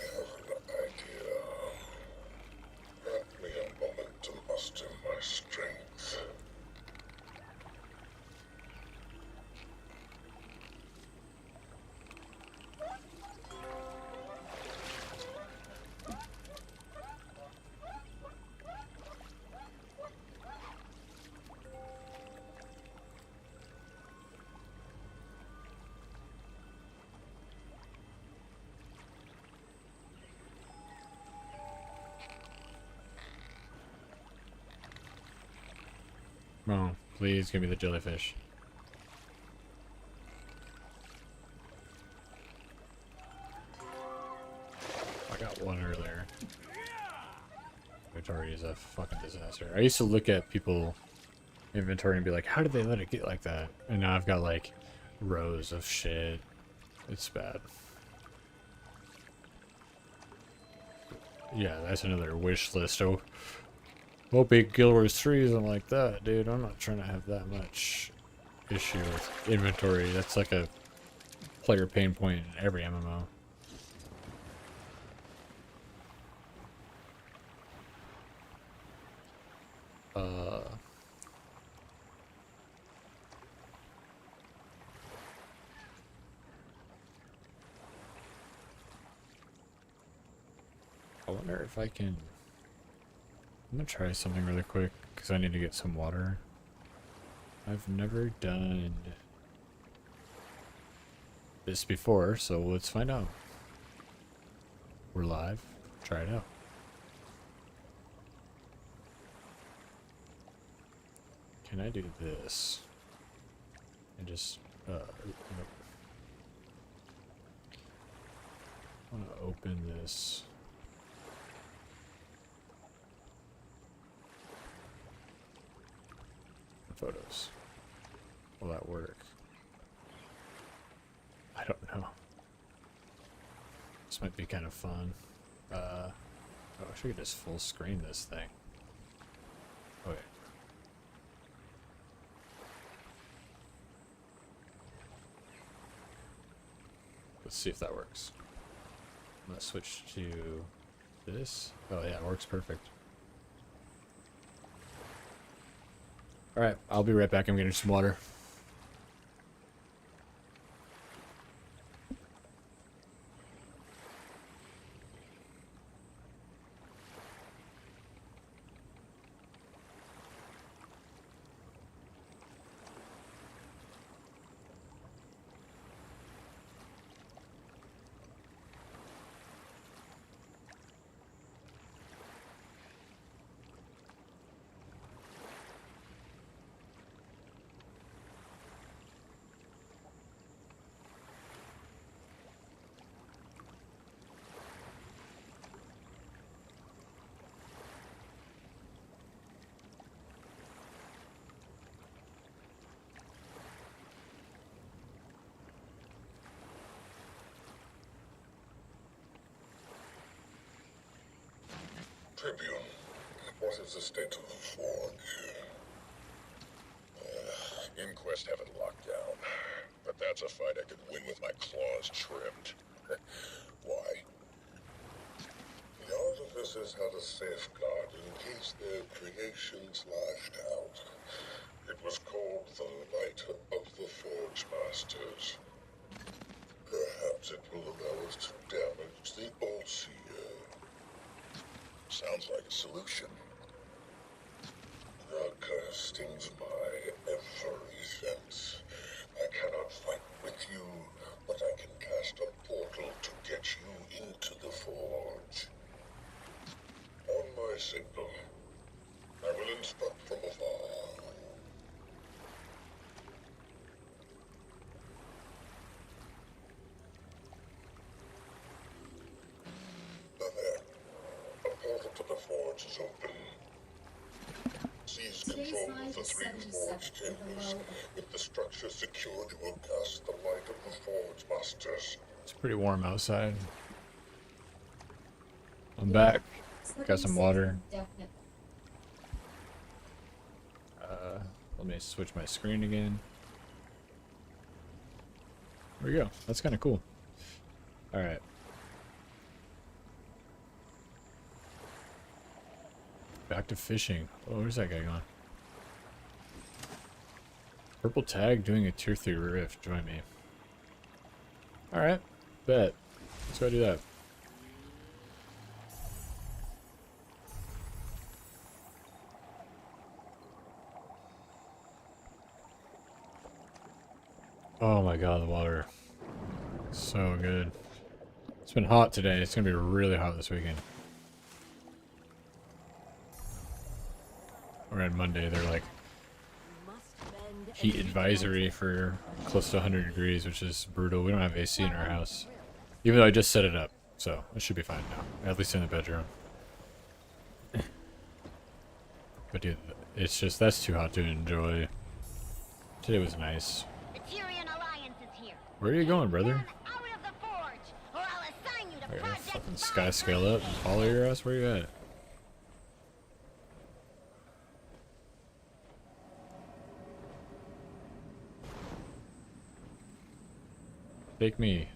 Speaker 1: Oh, please give me the jellyfish. I got one earlier. Inventory is a fucking disaster. I used to look at people inventory and be like, how did they let it get like that? And now I've got like rows of shit. It's bad. Yeah, that's another wish list. Oh, hope Guild Wars 3 isn't like that, dude. I'm not trying to have that much issue with inventory. That's like a player pain point in every MMO. I wonder if I can... I'm gonna try something really quick, because I need to get some water. I've never done this before, so let's find out. We're live. Try it out. Can I do this? And just, nope. I want to open this. Photos. Will that work? I don't know. This might be kind of fun. Oh, I should just full screen this thing. Okay. Let's see if that works. I'm gonna switch to this. Oh yeah, it works perfect. Alright, I'll be right back. I'm getting some water.
Speaker 3: Tribune, what is the state of the forge? Inquest have it locked down, but that's a fight I could win with my claws trimmed. Why? The artificers had a safeguard in case their creations lashed out. It was called the Light of the Forge Masters. Perhaps it will allow us to damage the All-Seer. Sounds like a solution. The curse stings my every sense. I cannot fight with you, but I can cast a portal to get you into the forge. On my signal, I will instruct from afar. There. A portal to the forge is open. Seize control of the three forge chambers. With the structure secured, you will cast the light of the forge masters.
Speaker 1: It's pretty warm outside. I'm back. Got some water. Let me switch my screen again. There we go. That's kind of cool. Alright. Back to fishing. Oh, where's that guy going? Purple tag doing a tier 3 rift. Join me. Alright. Bet. Let's go do that. Oh my god, the water. So good. It's been hot today. It's gonna be really hot this weekend. Or on Monday, they're like heat advisory for close to 100 degrees, which is brutal. We don't have AC in our house, even though I just set it up, so it should be fine now, at least in the bedroom. But dude, it's just, that's too hot to enjoy. Today was nice.
Speaker 2: The Tyrian Alliance is here.
Speaker 1: Where are you going, brother?
Speaker 2: Out of the forge, or I'll assign you to
Speaker 1: I gotta
Speaker 2: Project
Speaker 1: fucking
Speaker 2: Bomb.
Speaker 1: sky scale up and follow your ass. Where you at? Take me.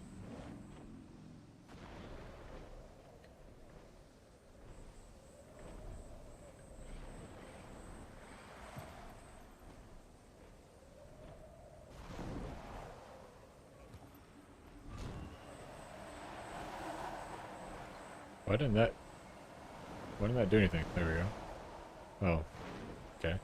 Speaker 1: Why didn't that do anything? There we go. Oh. Okay.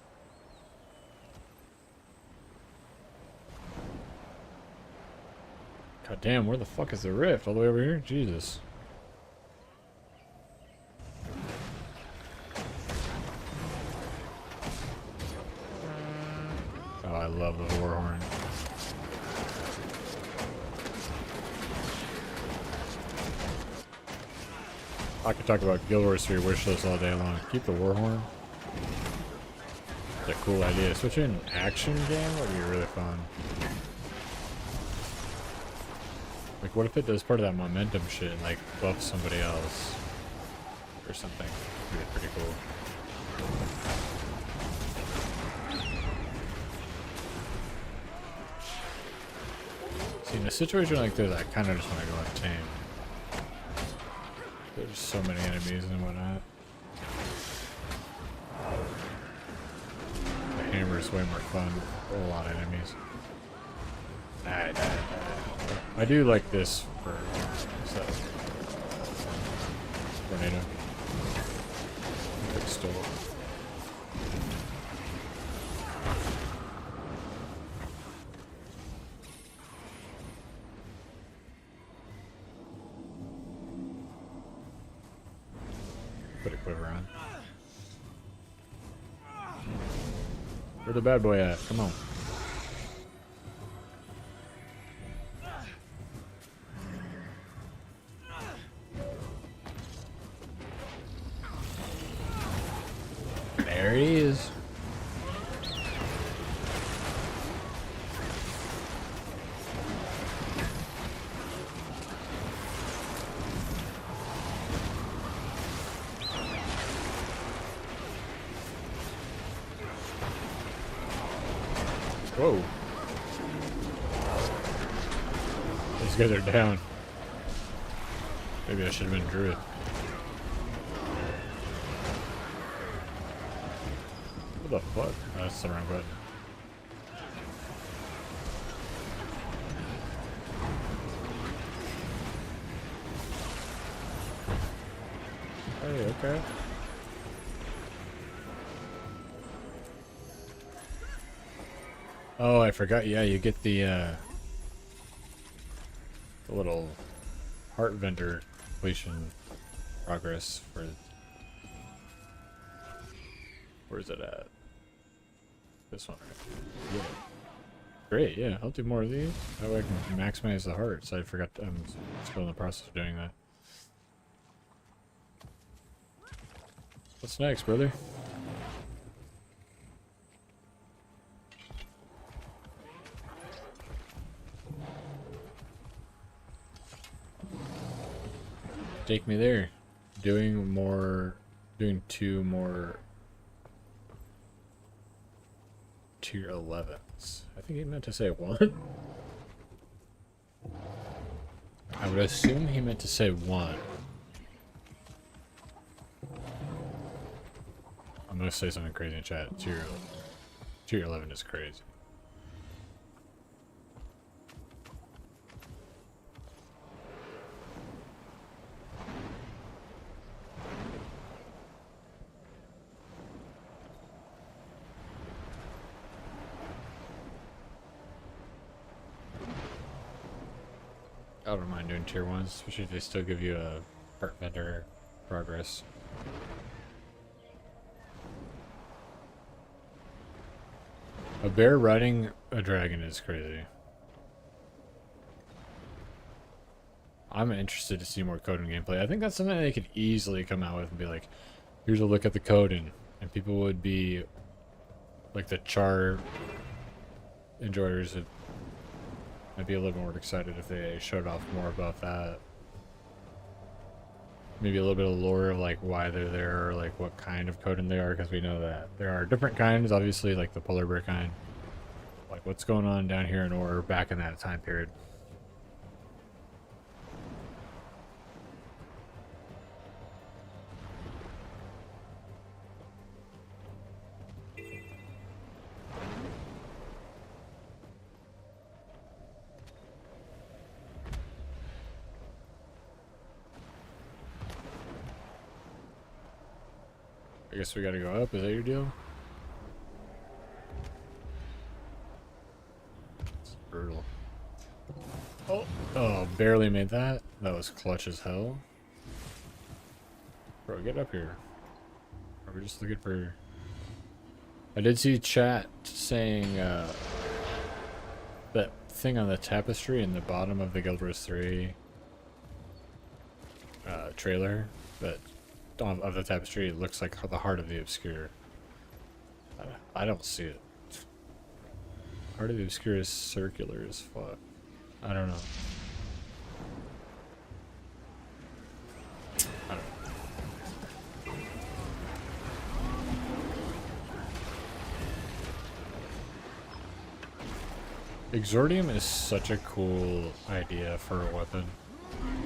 Speaker 1: God damn, where the fuck is the rift? All the way over here? Jesus. Oh, I love the war horn. I could talk about Guild Wars 3 wish list all day long. Keep the war horn. It's a cool idea. Switch in an action game would be really fun. Like, what if it does part of that momentum shit and, like, buff somebody else? Or something. That'd be pretty cool. See, in a situation like this, I kind of just want to go untamed. There's so many enemies and whatnot. The hammer is way more fun with a lot of enemies. I do like this for tornado. Quick stole. Put a quiver on. Where the bad boy at? Come on. There he is. Whoa. These guys are down. Maybe I should have been Druid. What the fuck? Oh, that's the wrong button. Hey, okay. Oh, I forgot. Yeah, you get the little heart vendor completion progress for. Where's it at? This one, right? Yeah. Great. Yeah, I'll do more of these. That way I can maximize the hearts. I forgot. I'm still in the process of doing that. What's next, brother? Take me there. Doing 2 more tier 11s. I think he meant to say 1. I would assume he meant to say 1. I'm gonna say something crazy in chat. Tier 11 is crazy. I don't mind doing tier 1s, especially if they still give you a heart vendor progress. A bear riding a dragon is crazy. I'm interested to see more Coden gameplay. I think that's something they could easily come out with and be like, here's a look at the Coden. And people would be, like the Char enjoyers might be a little more excited if they showed off more about that. Maybe a little bit of lore of like why they're there, or like what kind of Coden they are, because we know that there are different kinds, obviously, like the polar bear kind. Like what's going on down here in Ore back in that time period. I guess we gotta go up. Is that your deal? It's brutal. Oh, barely made that. That was clutch as hell. Bro, get up here. Are we just looking for... I did see chat saying that thing on the tapestry in the bottom of the Gw2 3 trailer, that of the tapestry, it looks like the Heart of the Obscure. I don't see it. Heart of the Obscure is circular as fuck. I don't know. I don't know. Exordium is such a cool idea for a weapon,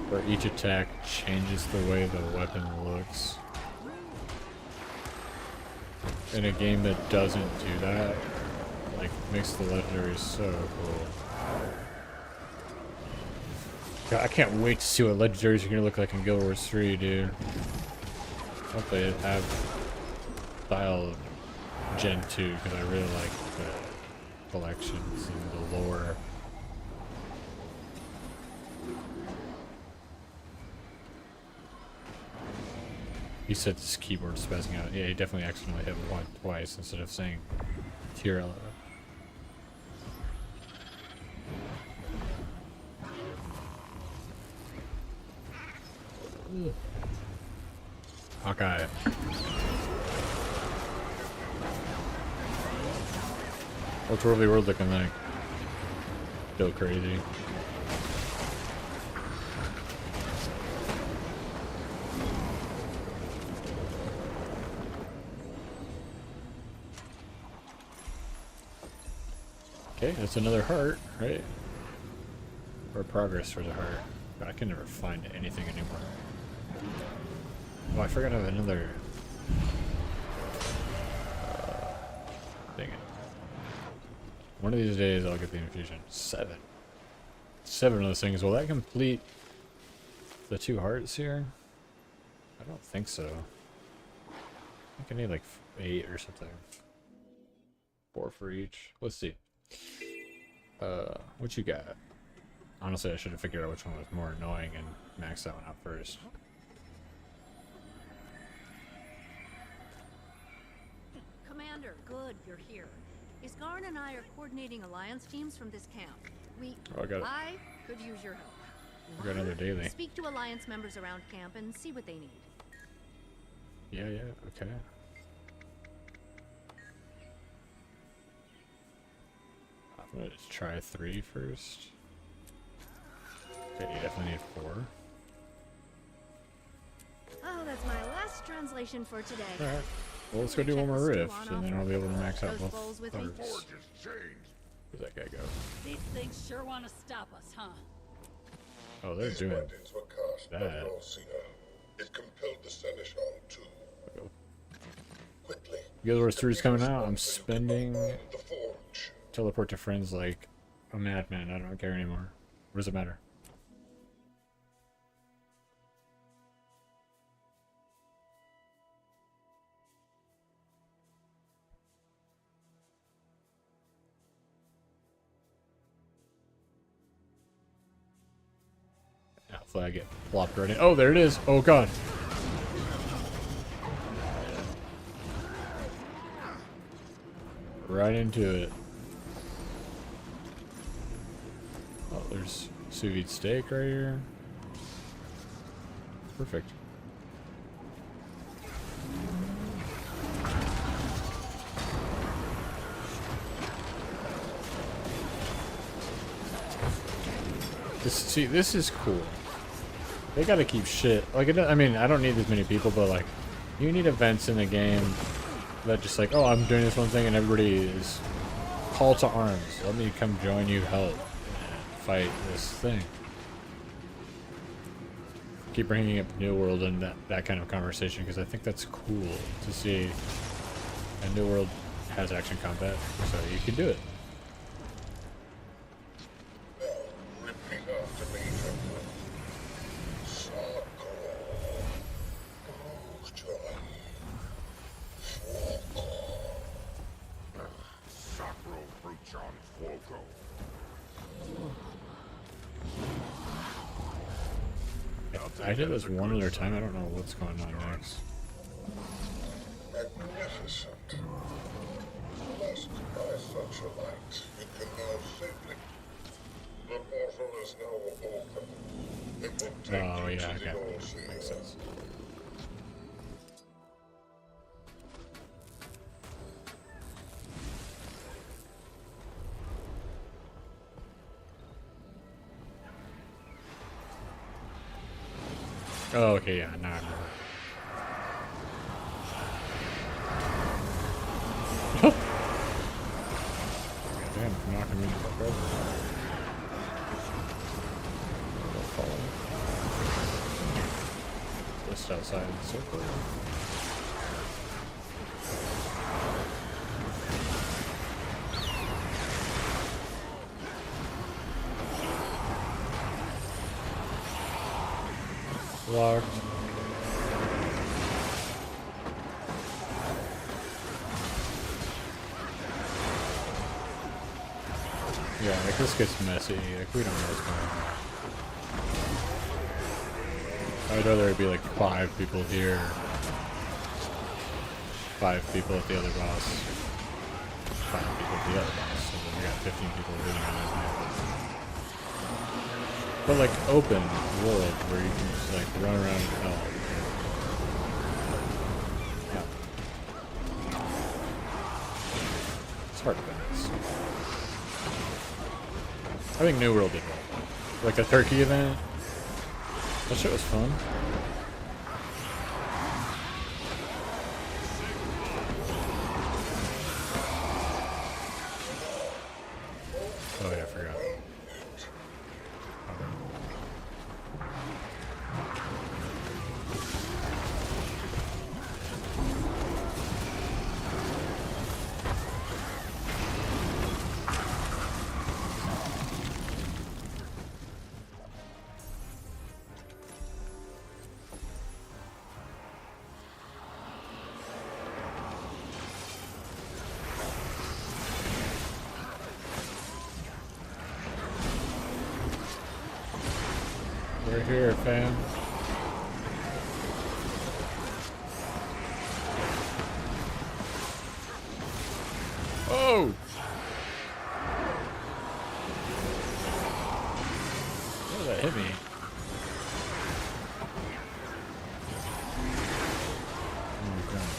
Speaker 1: where each attack changes the way the weapon looks. In a game that doesn't do that, like, makes the legendaries so cool. God, I can't wait to see what legendaries are gonna look like in Gw2 3, dude. Hope they have style of Gen 2, because I really like the collections and the lore. He said his keyboard spazzing out. Yeah, he definitely accidentally hit one twice instead of saying Tirella. Hawkeye. What's Worldly World looking like? Still crazy. Okay, that's another heart, right? Or progress for the heart. God, I can never find anything anymore. Oh, I forgot I have another... dang it. One of these days I'll get the infusion. 7 of those things. Will that complete the 2 hearts here? I don't think so. I think I need like 8 or something. 4 for each. Let's see. What you got? Honestly, I should have figured out which one was more annoying and maxed that one out first.
Speaker 5: Commander, good, you're here. Isgarn and I are coordinating alliance teams from this camp.
Speaker 1: Oh, I got it.
Speaker 5: I could use your help.
Speaker 1: I got another daily.
Speaker 5: Speak to alliance members around camp and see what they need.
Speaker 1: Yeah, okay. I'm gonna just try 3 first. Okay, you definitely need 4.
Speaker 5: Oh, that's my last translation for today.
Speaker 1: Alright. Well, let's go do one more rift, and then I'll be able to max out
Speaker 5: Those
Speaker 1: both
Speaker 5: bowls with me?
Speaker 1: hearts. Where's that guy go?
Speaker 6: These things sure want to stop us, huh?
Speaker 1: Oh, they're
Speaker 3: These
Speaker 1: doing
Speaker 3: mandate were cast by
Speaker 1: that.
Speaker 3: the Alcina. It compelled the Seneschal to quickly.
Speaker 1: Gw2 3 is coming out. I'm spending
Speaker 3: The forge.
Speaker 1: teleport to friends like a madman. I don't care anymore. What does it matter? Hopefully I get plopped right in. Oh, there it is. Oh, God. Right into it. There's sous vide steak right here. Perfect. This is cool. They gotta keep shit. Like, I mean, I don't need this many people, but like, you need events in the game that just like, oh, I'm doing this one thing, and everybody is call to arms. Let me come join you, help, and fight this thing. Keep bringing up New World and that kind of conversation because I think that's cool to see. And New World has action combat, so you can do it.
Speaker 3: Repeat after me. Sacro Bruchon Fuoco.
Speaker 1: I did this one other time. I don't know what's going on next.
Speaker 3: Magnificent. Blessed by such a light, you can now safely. The portal is now open. It will take
Speaker 1: Oh
Speaker 3: you
Speaker 1: yeah,
Speaker 3: to
Speaker 1: okay.
Speaker 3: the old sea.
Speaker 1: Makes sense. Oh, okay, yeah, now I remember. Damn, it's knocking me the fuck over. Don't follow. Just outside the circle. Locked. Yeah, like this gets messy. Like we don't know what's going on. I'd rather it be like 5 people here, 5 people at the other boss, 5 people at the other boss, and then we got 15 people living on this map. But like open world where you can just like run around and help. Yeah. It's hard to balance. I think New World did well. Like the turkey event. That shit was fun. Oh yeah, I forgot. We're here, fam. Oh! Oh, that hit me. Oh, God.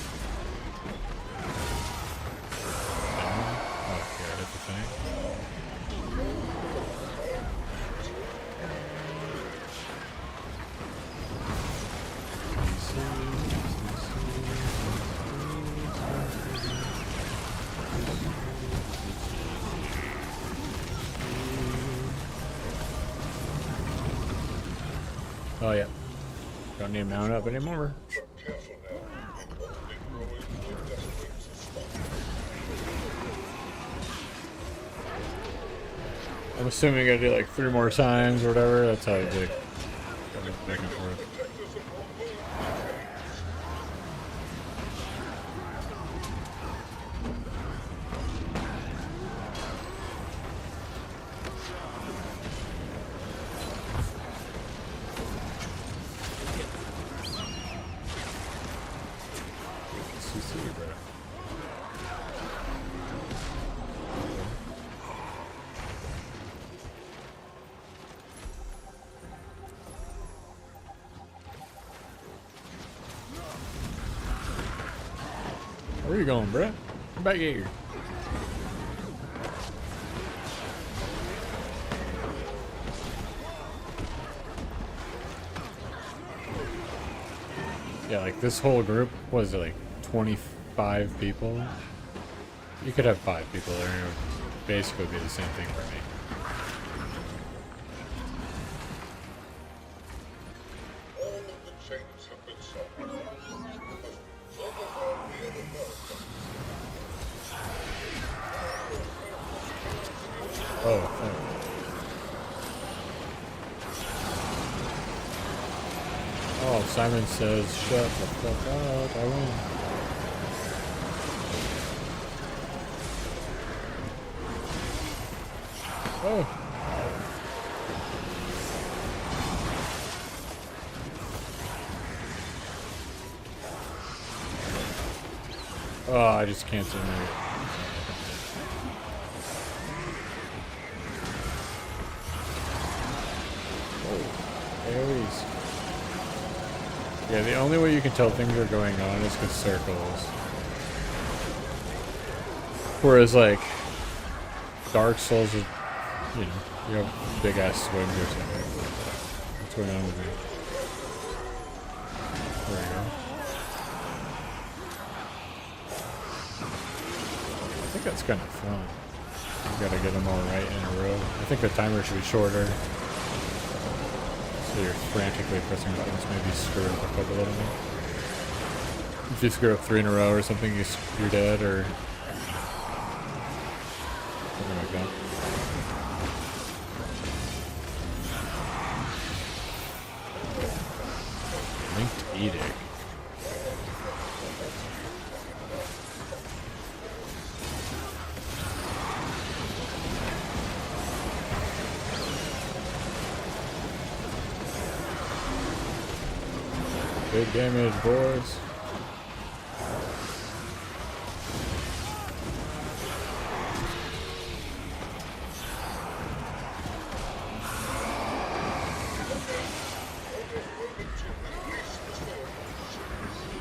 Speaker 1: Down? Oh, here, I hit the thing. Oh yeah. Don't need to mount up anymore.
Speaker 3: Careful now. Only growing will decimate the spot.
Speaker 1: I'm assuming I gotta do like 3 more times or whatever. That's how you do it. Go back and forth. CC, bro. Where you going, bruh? Come back here. Yeah, like this whole group, was it like 25 people? You could have 5 people there and it would basically be the same thing for me.
Speaker 3: All of the chains have been solved. Overhaul the other America.
Speaker 1: Oh, oh, Simon says, shut the fuck up, I win. Oh. Oh, I just can't see me. Oh, Aries. Yeah, the only way you can tell things are going on is with circles. Whereas, like, Dark Souls is, you know, you have big ass swings or something. What's going on with me? There we go. I think that's kind of fun. You gotta get them all right in a row. I think the timer should be shorter. So you're frantically pressing buttons, maybe screw it up a little bit. If you screw up 3 in a row or something, you're dead, or something like that. Linked Edict. Big damage, boys.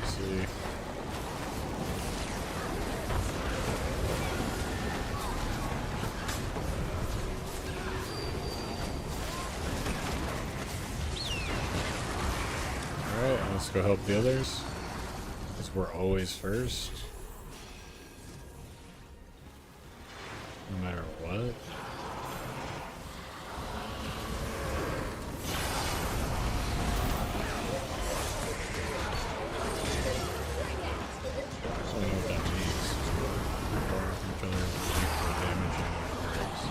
Speaker 1: Let's see. Alright, let's go help the others. Because we're always first. No matter what. So I know what that means. Each other equal damage and breaks.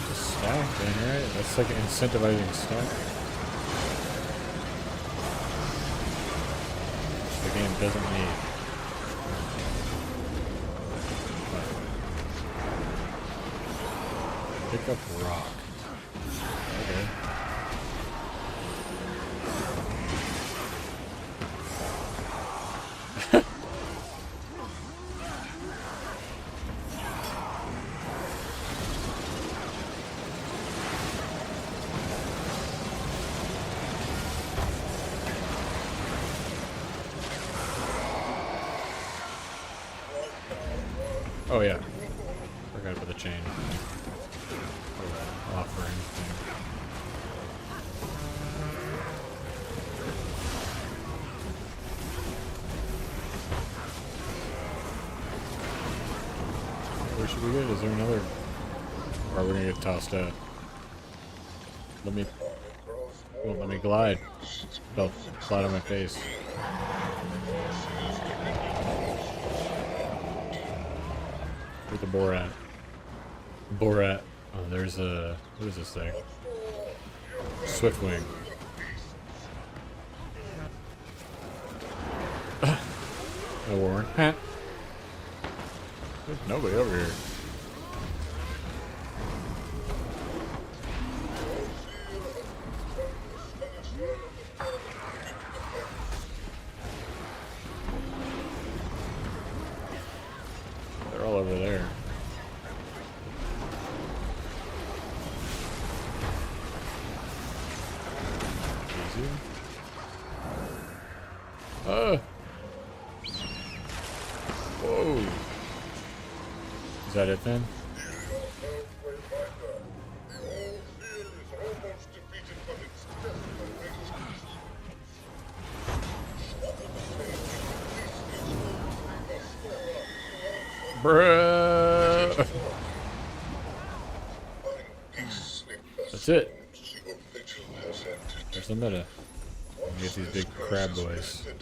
Speaker 1: Just stack then, right? That's like incentivizing stack. The game doesn't need. Pick up rock. Okay. Oh yeah. Forgot about the chain. Offering thing. Where should we get? Is there another? Or are we gonna get tossed out? Let me. Won't let me glide. Fell flat on my face. Where's the Borat? Borat. Oh, there's a. What is this thing? Swiftwing. No Warren. Huh. There's nobody over here. They're all over there. Easy. Is that it then?
Speaker 3: Halfway fighter. The old fear is almost defeated, but it's desperate execution.
Speaker 1: Bruh. That's it. There's the meta. Get these big crab boys.
Speaker 2: Their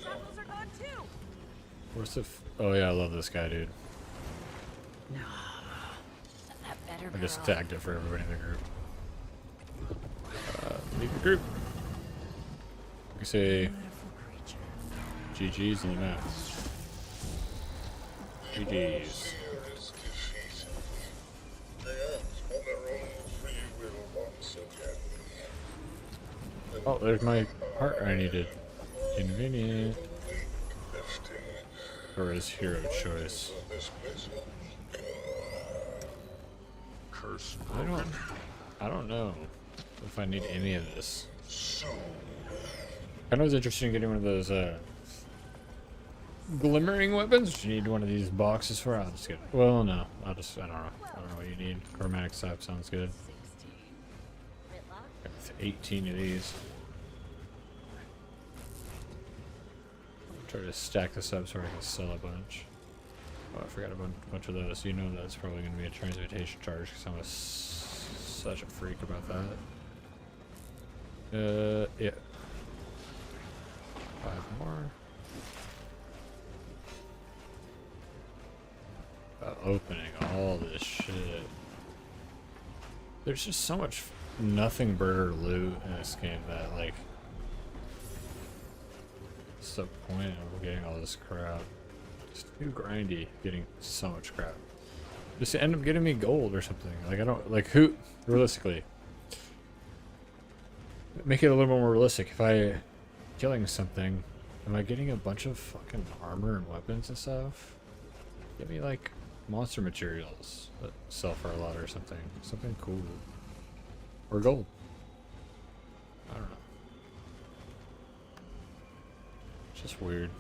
Speaker 2: shovels are gone too.
Speaker 1: Where's the? Oh yeah, I love this guy, dude.
Speaker 6: That better
Speaker 1: I just
Speaker 6: girl.
Speaker 1: tagged it for everybody in the group. Leave the group. We can say GG's in the map. GG's. Oh, there's my heart I needed. Convenient. Or his hero choice.
Speaker 3: Curse
Speaker 1: I don't know if I need any of this. I know it's interesting getting one of those glimmering weapons. What you need one of these boxes for? I'll just get. Well, no, I don't know. I don't know what you need. Chromatic sap sounds good. 18 of these. Try to stack this up so I can sell a bunch. Oh, I forgot a bunch of those. You know that's probably going to be a transmutation charge because I'm such a freak about that. Yeah. 5 more. Opening all this shit. There's just so much nothing burger loot in this game that, like, what's the point of getting all this crap? It's too grindy getting so much crap. Just end up getting me gold or something. Like, I don't, like, who, realistically, make it a little more realistic. If I killing something, am I getting a bunch of fucking armor and weapons and stuff? Give me, like, monster materials that sell for a lot or something. Something cool. Or gold. I don't know. It's just weird.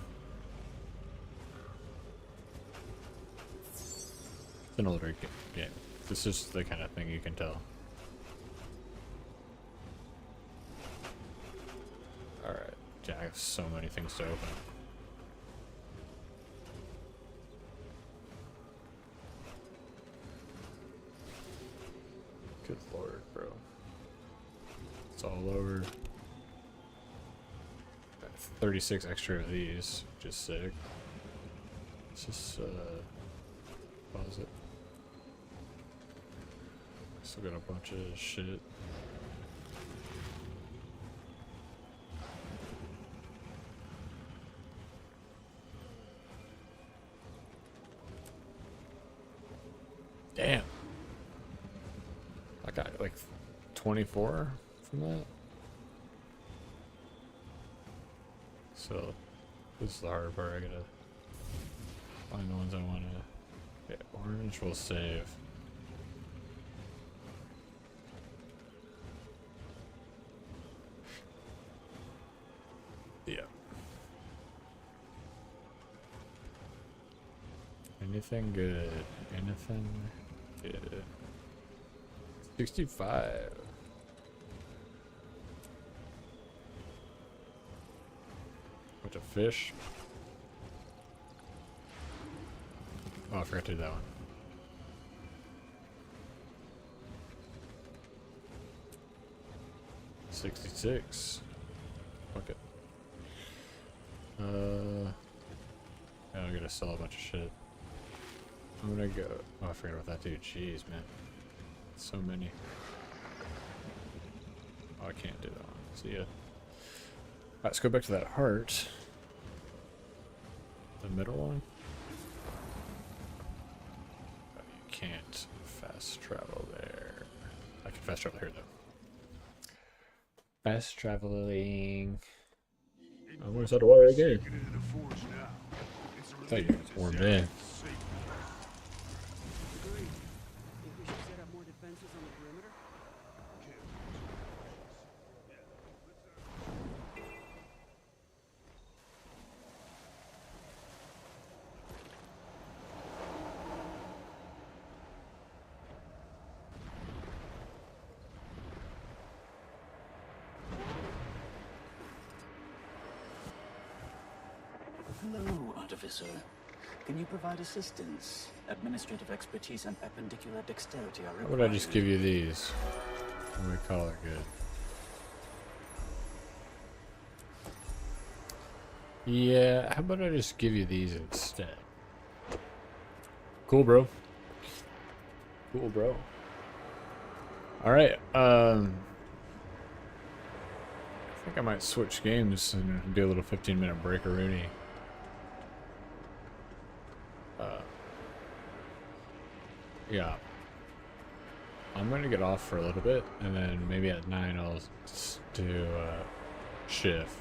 Speaker 1: It's an older game. This is the kind of thing you can tell. Alright. Yeah, I have so many things to open. Good lord, bro. It's all over. Got 36 extra of these, which is sick. Let's just pause it. Still got a bunch of shit. Damn. I got like 24 from that. So this is the hard part. I gotta find the ones I want to. Yeah, orange will save. Yeah. Anything good? Anything good? 65. Bunch of fish. Oh, I forgot to do that one. $66. Okay. Yeah, I'm gonna sell a bunch of shit. I'm gonna go. Oh, I forgot about that dude. Jeez, man. So many. Oh, I can't do that one. See ya. Alright, let's go back to that heart. The middle one. Oh, you can't fast travel there. I can fast travel here though. Fast traveling. I almost had to water again. I thought you were warmed in.
Speaker 7: Hello, Artificer. Can you provide assistance? Administrative expertise and perpendicular dexterity are
Speaker 1: How
Speaker 7: required.
Speaker 1: would I just give you these? And we call it good. Yeah, how about I just give you these instead? Cool, bro. Cool, bro. Alright, I think I might switch games and do a little 15-minute break, Aurene. Yeah. I'm gonna get off for a little bit, and then maybe at 9 I'll do shift.